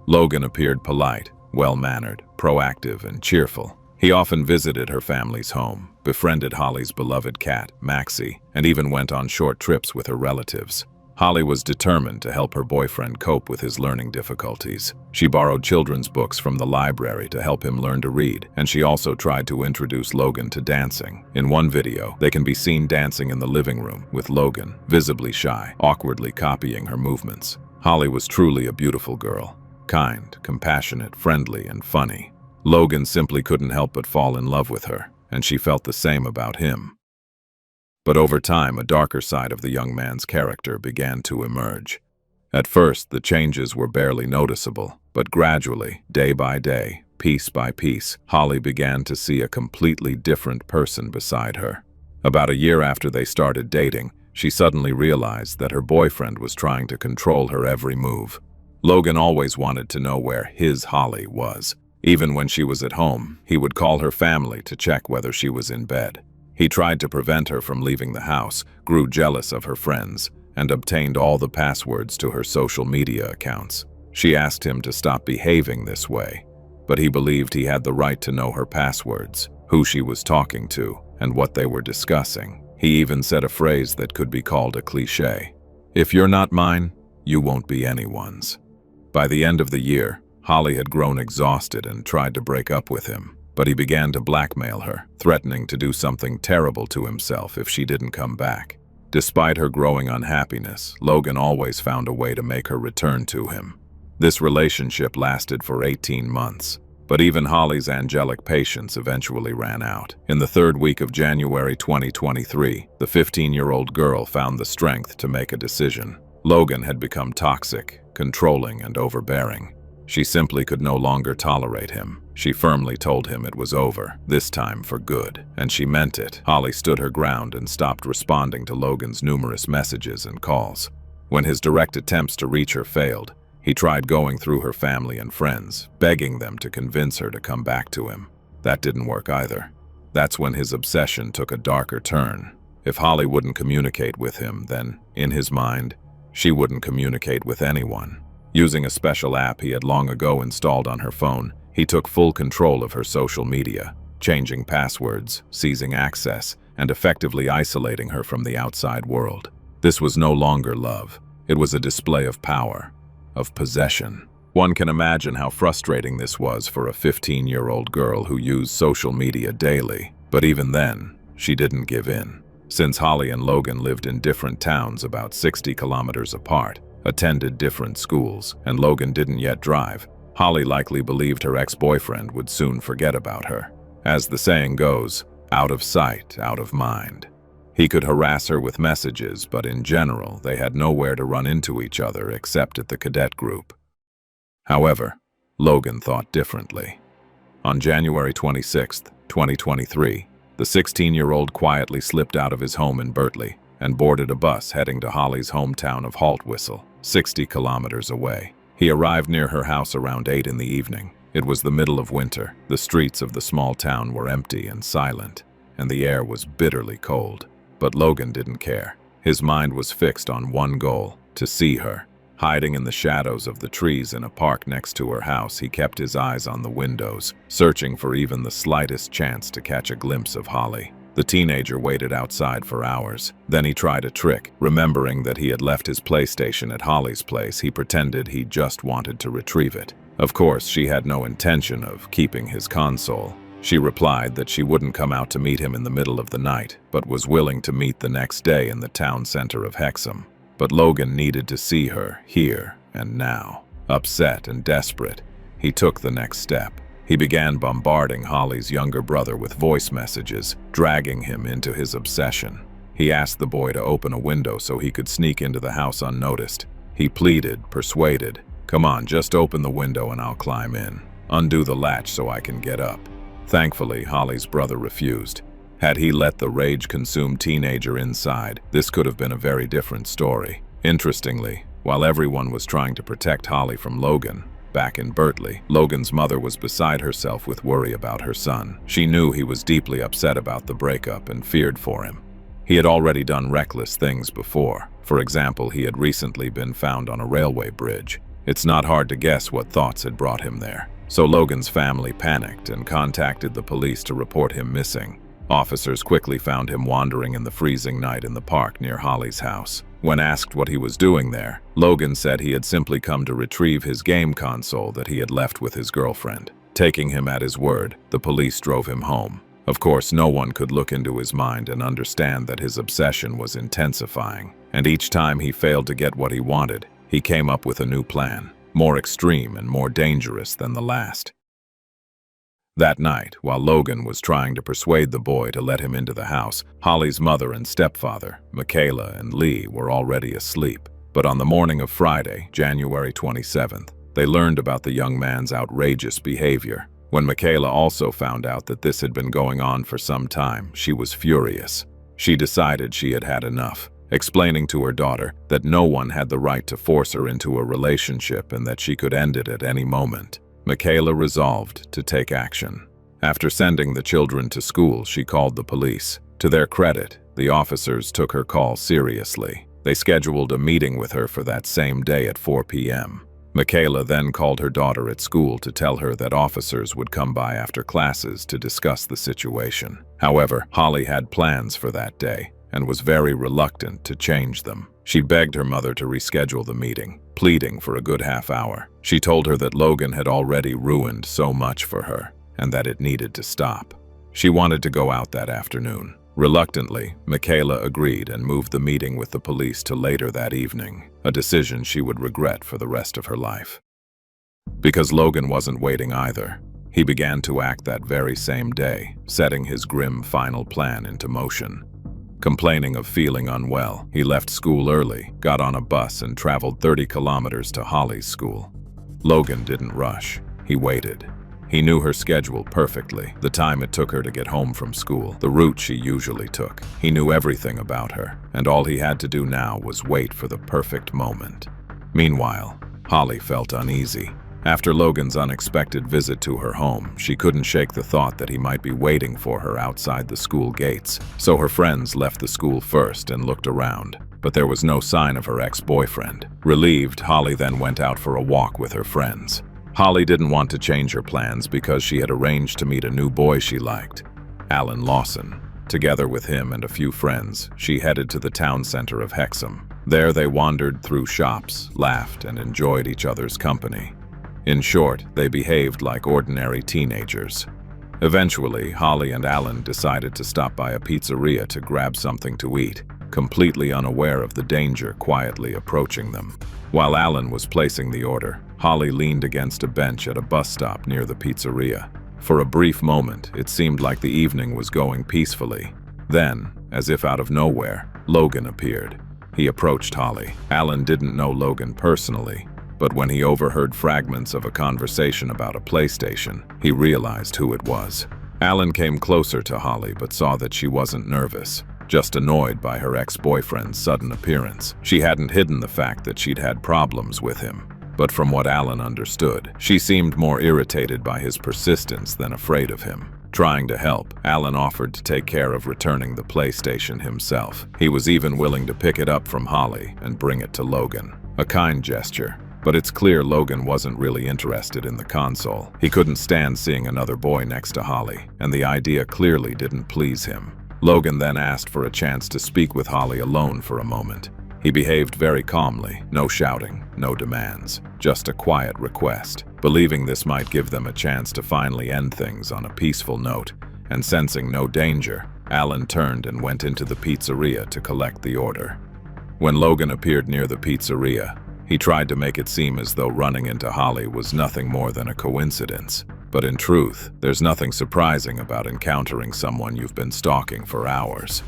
Logan appeared polite, well-mannered, proactive, and cheerful. He often visited her family's home, befriended Holly's beloved cat, Maxie, and even went on short trips with her relatives. Holly was determined to help her boyfriend cope with his learning difficulties. She borrowed children's books from the library to help him learn to read, and she also tried to introduce Logan to dancing. In one video, they can be seen dancing in the living room, with Logan, visibly shy, awkwardly copying her movements. Holly was truly a beautiful girl. Kind, compassionate, friendly, and funny. Logan simply couldn't help but fall in love with her, and she felt the same about him. But over time, a darker side of the young man's character began to emerge. At first, the changes were barely noticeable, but gradually, day by day, piece by piece, Holly began to see a completely different person beside her. About a year after they started dating, she suddenly realized that her boyfriend was trying to control her every move. Logan always wanted to know where his Holly was. Even when she was at home, he would call her family to check whether she was in bed. He tried to prevent her from leaving the house, grew jealous of her friends, and obtained all the passwords to her social media accounts. She asked him to stop behaving this way, but he believed he had the right to know her passwords, who she was talking to, and what they were discussing. He even said a phrase that could be called a cliché. "If you're not mine, you won't be anyone's." By the end of the year, Holly had grown exhausted and tried to break up with him. But he began to blackmail her, threatening to do something terrible to himself if she didn't come back. Despite her growing unhappiness, Logan always found a way to make her return to him. This relationship lasted for 18 months, but even Holly's angelic patience eventually ran out. In the third week of January 2023, the 15-year-old girl found the strength to make a decision. Logan had become toxic, controlling, and overbearing. She simply could no longer tolerate him. She firmly told him it was over, this time for good, and she meant it. Holly stood her ground and stopped responding to Logan's numerous messages and calls. When his direct attempts to reach her failed, he tried going through her family and friends, begging them to convince her to come back to him. That didn't work either. That's when his obsession took a darker turn. If Holly wouldn't communicate with him, then, in his mind, she wouldn't communicate with anyone. Using a special app he had long ago installed on her phone, he took full control of her social media, changing passwords, seizing access, and effectively isolating her from the outside world. This was no longer love. It was a display of power, of possession. One can imagine how frustrating this was for a 15-year-old girl who used social media daily. But even then, she didn't give in. Since Holly and Logan lived in different towns about 60 kilometers apart, attended different schools, and Logan didn't yet drive, Holly likely believed her ex-boyfriend would soon forget about her. As the saying goes, out of sight, out of mind. He could harass her with messages, but in general, they had nowhere to run into each other except at the cadet group. However, Logan thought differently. On January 26, 2023, the 16-year-old quietly slipped out of his home in Bertley and boarded a bus heading to Holly's hometown of Haltwhistle, 60 kilometers away. He arrived near her house around 8 in the evening. It was the middle of winter. The streets of the small town were empty and silent, and the air was bitterly cold. But Logan didn't care. His mind was fixed on one goal: to see her. Hiding in the shadows of the trees in a park next to her house, he kept his eyes on the windows, searching for even the slightest chance to catch a glimpse of Holly. The teenager waited outside for hours. Then he tried a trick. Remembering that he had left his PlayStation at Holly's place, he pretended he just wanted to retrieve it. Of course, she had no intention of keeping his console. She replied that she wouldn't come out to meet him in the middle of the night, but was willing to meet the next day in the town center of Hexham. But Logan needed to see her here and now. Upset and desperate, he took the next step. He began bombarding Holly's younger brother with voice messages, dragging him into his obsession. He asked the boy to open a window so he could sneak into the house unnoticed. He pleaded, persuaded, "Come on, just open the window and I'll climb in. Undo the latch so I can get up." Thankfully, Holly's brother refused. Had he let the rage-consumed teenager inside, this could have been a very different story. Interestingly, while everyone was trying to protect Holly from Logan, back in Bertley, Logan's mother was beside herself with worry about her son. She knew he was deeply upset about the breakup and feared for him. He had already done reckless things before. For example, he had recently been found on a railway bridge. It's not hard to guess what thoughts had brought him there. So Logan's family panicked and contacted the police to report him missing. Officers quickly found him wandering in the freezing night in the park near Holly's house. When asked what he was doing there, Logan said he had simply come to retrieve his game console that he had left with his girlfriend. Taking him at his word, the police drove him home. Of course, no one could look into his mind and understand that his obsession was intensifying. And each time he failed to get what he wanted, he came up with a new plan, more extreme and more dangerous than the last. That night, while Logan was trying to persuade the boy to let him into the house, Holly's mother and stepfather, Michaela and Lee, were already asleep. But on the morning of Friday, January 27th, they learned about the young man's outrageous behavior. When Michaela also found out that this had been going on for some time, she was furious. She decided she had had enough, explaining to her daughter that no one had the right to force her into a relationship and that she could end it at any moment. Michaela resolved to take action. After sending the children to school, she called the police. To their credit, the officers took her call seriously. They scheduled a meeting with her for that same day at 4 p.m. Michaela then called her daughter at school to tell her that officers would come by after classes to discuss the situation. However, Holly had plans for that day and was very reluctant to change them. She begged her mother to reschedule the meeting, pleading for a good half hour. She told her that Logan had already ruined so much for her and that it needed to stop. She wanted to go out that afternoon. Reluctantly, Michaela agreed and moved the meeting with the police to later that evening, a decision she would regret for the rest of her life. Because Logan wasn't waiting either, he began to act that very same day, setting his grim final plan into motion. Complaining of feeling unwell, he left school early, got on a bus, and traveled 30 kilometers to Holly's school. Logan didn't rush. He waited. He knew her schedule perfectly, the time it took her to get home from school, the route she usually took. He knew everything about her, and all he had to do now was wait for the perfect moment. Meanwhile, Holly felt uneasy. After Logan's unexpected visit to her home, she couldn't shake the thought that he might be waiting for her outside the school gates. So her friends left the school first and looked around, but there was no sign of her ex-boyfriend. Relieved, Holly then went out for a walk with her friends. Holly didn't want to change her plans because she had arranged to meet a new boy she liked, Alan Lawson. Together with him and a few friends, she headed to the town center of Hexham. There they wandered through shops, laughed, and enjoyed each other's company. In short, they behaved like ordinary teenagers. Eventually, Holly and Alan decided to stop by a pizzeria to grab something to eat, completely unaware of the danger quietly approaching them. While Alan was placing the order, Holly leaned against a bench at a bus stop near the pizzeria. For a brief moment, it seemed like the evening was going peacefully. Then, as if out of nowhere, Logan appeared. He approached Holly. Alan didn't know Logan personally, but when he overheard fragments of a conversation about a PlayStation, he realized who it was. Alan came closer to Holly but saw that she wasn't nervous, just annoyed by her ex-boyfriend's sudden appearance. She hadn't hidden the fact that she'd had problems with him, but from what Alan understood, she seemed more irritated by his persistence than afraid of him. Trying to help, Alan offered to take care of returning the PlayStation himself. He was even willing to pick it up from Holly and bring it to Logan. A kind gesture, but it's clear Logan wasn't really interested in the console. He couldn't stand seeing another boy next to Holly, and the idea clearly didn't please him. Logan then asked for a chance to speak with Holly alone for a moment. He behaved very calmly, no shouting, no demands, just a quiet request. Believing this might give them a chance to finally end things on a peaceful note, and sensing no danger, Alan turned and went into the pizzeria to collect the order. When Logan appeared near the pizzeria, he tried to make it seem as though running into Holly was nothing more than a coincidence. But in truth, there's nothing surprising about encountering someone you've been stalking for hours.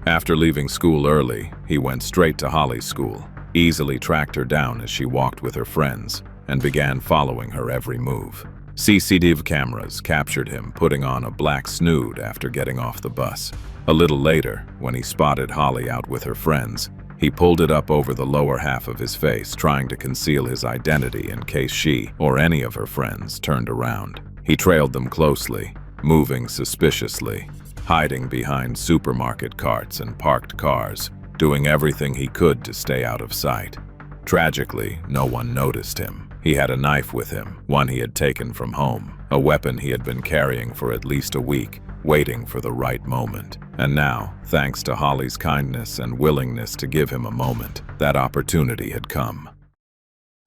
After leaving school early, he went straight to Holly's school, easily tracked her down as she walked with her friends, and began following her every move. CCTV cameras captured him putting on a black snood after getting off the bus. A little later, when he spotted Holly out with her friends, he pulled it up over the lower half of his face, trying to conceal his identity in case she or any of her friends turned around. He trailed them closely, moving suspiciously, hiding behind supermarket carts and parked cars, doing everything he could to stay out of sight. Tragically, no one noticed him. He had a knife with him, one he had taken from home, a weapon he had been carrying for at least a week, waiting for the right moment. And now, thanks to Holly's kindness and willingness to give him a moment, that opportunity had come.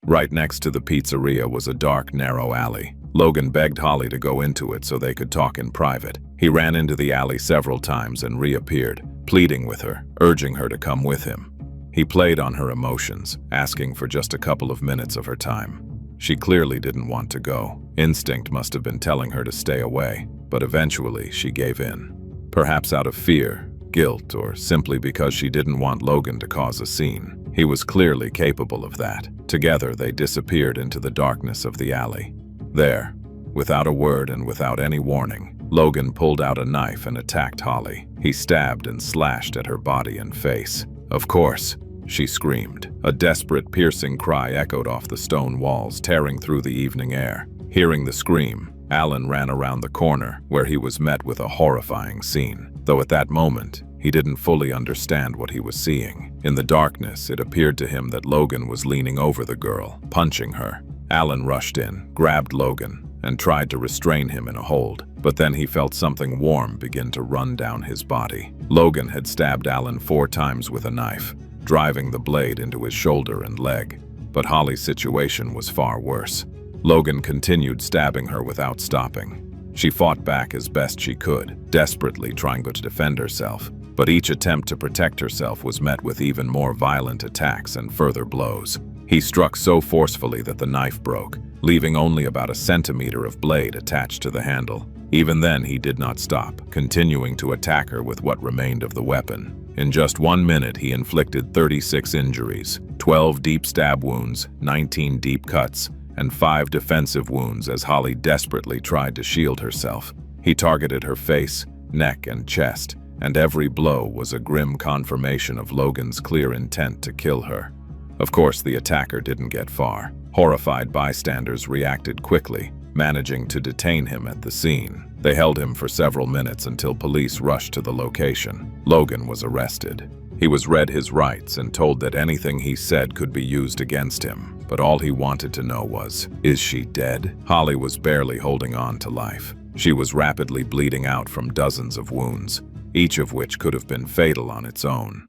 Right next to the pizzeria was a dark, narrow alley. Logan begged Holly to go into it so they could talk in private. He ran into the alley several times and reappeared, pleading with her, urging her to come with him. He played on her emotions, asking for just a couple of minutes of her time. She clearly didn't want to go. Instinct must have been telling her to stay away, but eventually she gave in. Perhaps out of fear, guilt, or simply because she didn't want Logan to cause a scene. He was clearly capable of that. Together, they disappeared into the darkness of the alley. There, without a word and without any warning, Logan pulled out a knife and attacked Holly. He stabbed and slashed at her body and face. "Of course," she screamed. A desperate, piercing cry echoed off the stone walls, tearing through the evening air. Hearing the scream, Alan ran around the corner, where he was met with a horrifying scene. Though at that moment, he didn't fully understand what he was seeing. In the darkness, it appeared to him that Logan was leaning over the girl, punching her. Alan rushed in, grabbed Logan, and tried to restrain him in a hold. But then he felt something warm begin to run down his body. Logan had stabbed Alan 4 times with a knife, driving the blade into his shoulder and leg. But Holly's situation was far worse. Logan continued stabbing her without stopping. She fought back as best she could, desperately trying to defend herself. But each attempt to protect herself was met with even more violent attacks and further blows. He struck so forcefully that the knife broke, leaving only about a centimeter of blade attached to the handle. Even then, he did not stop, continuing to attack her with what remained of the weapon. In just 1 minute, he inflicted 36 injuries, 12 deep stab wounds, 19 deep cuts, and 5 defensive wounds as Holly desperately tried to shield herself. He targeted her face, neck, and chest, and every blow was a grim confirmation of Logan's clear intent to kill her. Of course, the attacker didn't get far. Horrified bystanders reacted quickly, managing to detain him at the scene. They held him for several minutes until police rushed to the location. Logan was arrested. He was read his rights and told that anything he said could be used against him, but all he wanted to know was, is she dead? Holly was barely holding on to life. She was rapidly bleeding out from dozens of wounds, each of which could have been fatal on its own.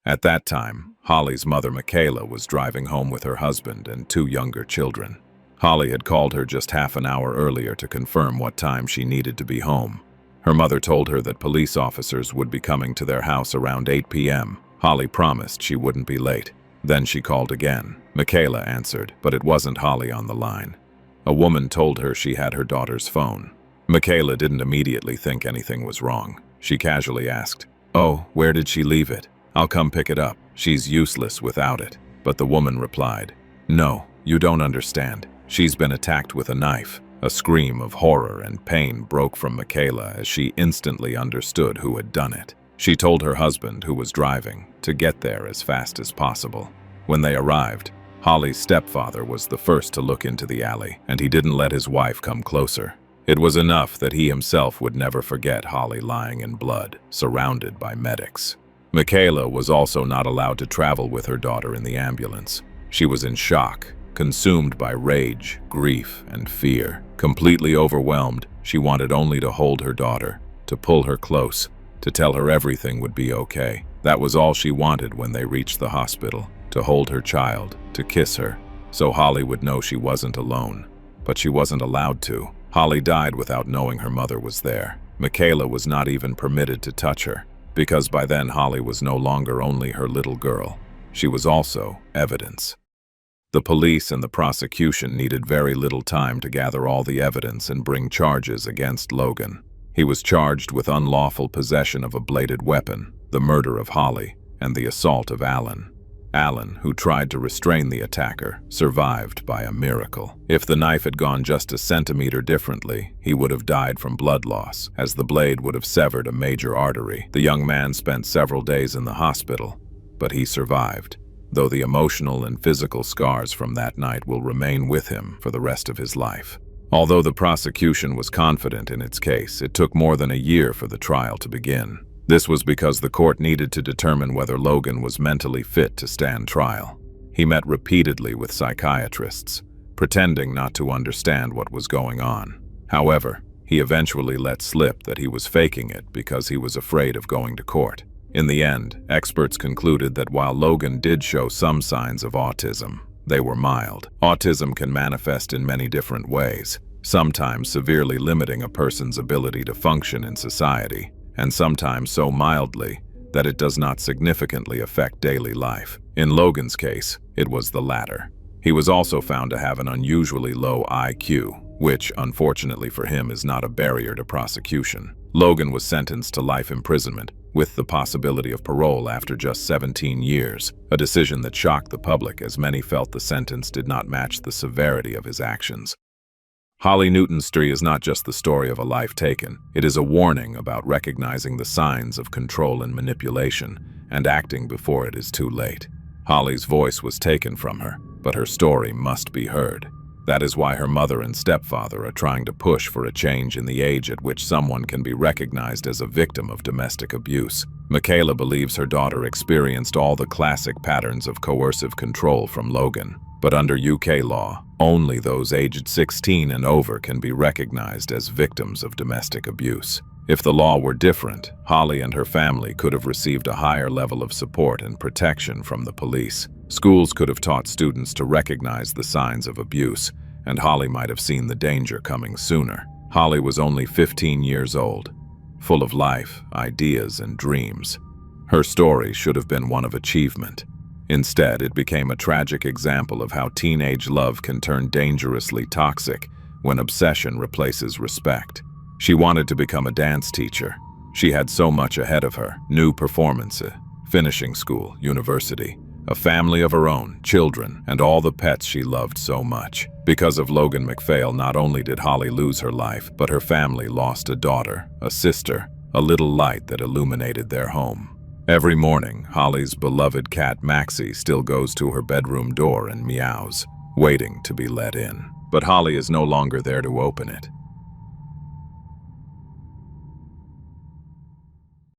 At that time, Holly's mother, Michaela, was driving home with her husband and 2 younger children. Holly had called her just half an hour earlier to confirm what time she needed to be home. Her mother told her that police officers would be coming to their house around 8 p.m. Holly promised she wouldn't be late. Then she called again. Michaela answered, but it wasn't Holly on the line. A woman told her she had her daughter's phone. Michaela didn't immediately think anything was wrong. She casually asked, "Oh, where did she leave it? I'll come pick it up. She's useless without it." But the woman replied, "No, you don't understand. She's been attacked with a knife." A scream of horror and pain broke from Michaela as she instantly understood who had done it. She told her husband, who was driving, to get there as fast as possible. When they arrived, Holly's stepfather was the first to look into the alley, and he didn't let his wife come closer. It was enough that he himself would never forget Holly lying in blood, surrounded by medics. Michaela was also not allowed to travel with her daughter in the ambulance. She was in shock, consumed by rage, grief, and fear. Completely overwhelmed, she wanted only to hold her daughter, to pull her close, to tell her everything would be okay. That was all she wanted when they reached the hospital, to hold her child, to kiss her, so Holly would know she wasn't alone. But she wasn't allowed to. Holly died without knowing her mother was there. Michaela was not even permitted to touch her, because by then Holly was no longer only her little girl. She was also evidence. The police and the prosecution needed very little time to gather all the evidence and bring charges against Logan. He was charged with unlawful possession of a bladed weapon, the murder of Holly, and the assault of Alan. Alan, who tried to restrain the attacker, survived by a miracle. If the knife had gone just a centimeter differently, he would have died from blood loss, as the blade would have severed a major artery. The young man spent several days in the hospital, but he survived, though the emotional and physical scars from that night will remain with him for the rest of his life. Although the prosecution was confident in its case, it took more than a year for the trial to begin. This was because the court needed to determine whether Logan was mentally fit to stand trial. He met repeatedly with psychiatrists, pretending not to understand what was going on. However, he eventually let slip that he was faking it because he was afraid of going to court. In the end, experts concluded that while Logan did show some signs of autism, they were mild. Autism can manifest in many different ways, sometimes severely limiting a person's ability to function in society, and sometimes so mildly that it does not significantly affect daily life. In Logan's case, it was the latter. He was also found to have an unusually low IQ, which, unfortunately for him, is not a barrier to prosecution. Logan was sentenced to life imprisonment, with the possibility of parole after just 17 years, a decision that shocked the public as many felt the sentence did not match the severity of his actions. Holly Newton's story is not just the story of a life taken. It is a warning about recognizing the signs of control and manipulation and acting before it is too late. Holly's voice was taken from her, but her story must be heard. That is why her mother and stepfather are trying to push for a change in the age at which someone can be recognized as a victim of domestic abuse. Michaela believes her daughter experienced all the classic patterns of coercive control from Logan. But under UK law, only those aged 16 and over can be recognized as victims of domestic abuse. If the law were different, Holly and her family could have received a higher level of support and protection from the police. Schools could have taught students to recognize the signs of abuse, and Holly might have seen the danger coming sooner. Holly was only 15 years old, full of life, ideas, and dreams. Her story should have been one of achievement. Instead, it became a tragic example of how teenage love can turn dangerously toxic when obsession replaces respect. She wanted to become a dance teacher. She had so much ahead of her: new performances, finishing school, university, a family of her own, children, and all the pets she loved so much. Because of Logan MacPhail, not only did Holly lose her life, but her family lost a daughter, a sister, a little light that illuminated their home. Every morning, Holly's beloved cat Maxie still goes to her bedroom door and meows, waiting to be let in. But Holly is no longer there to open it.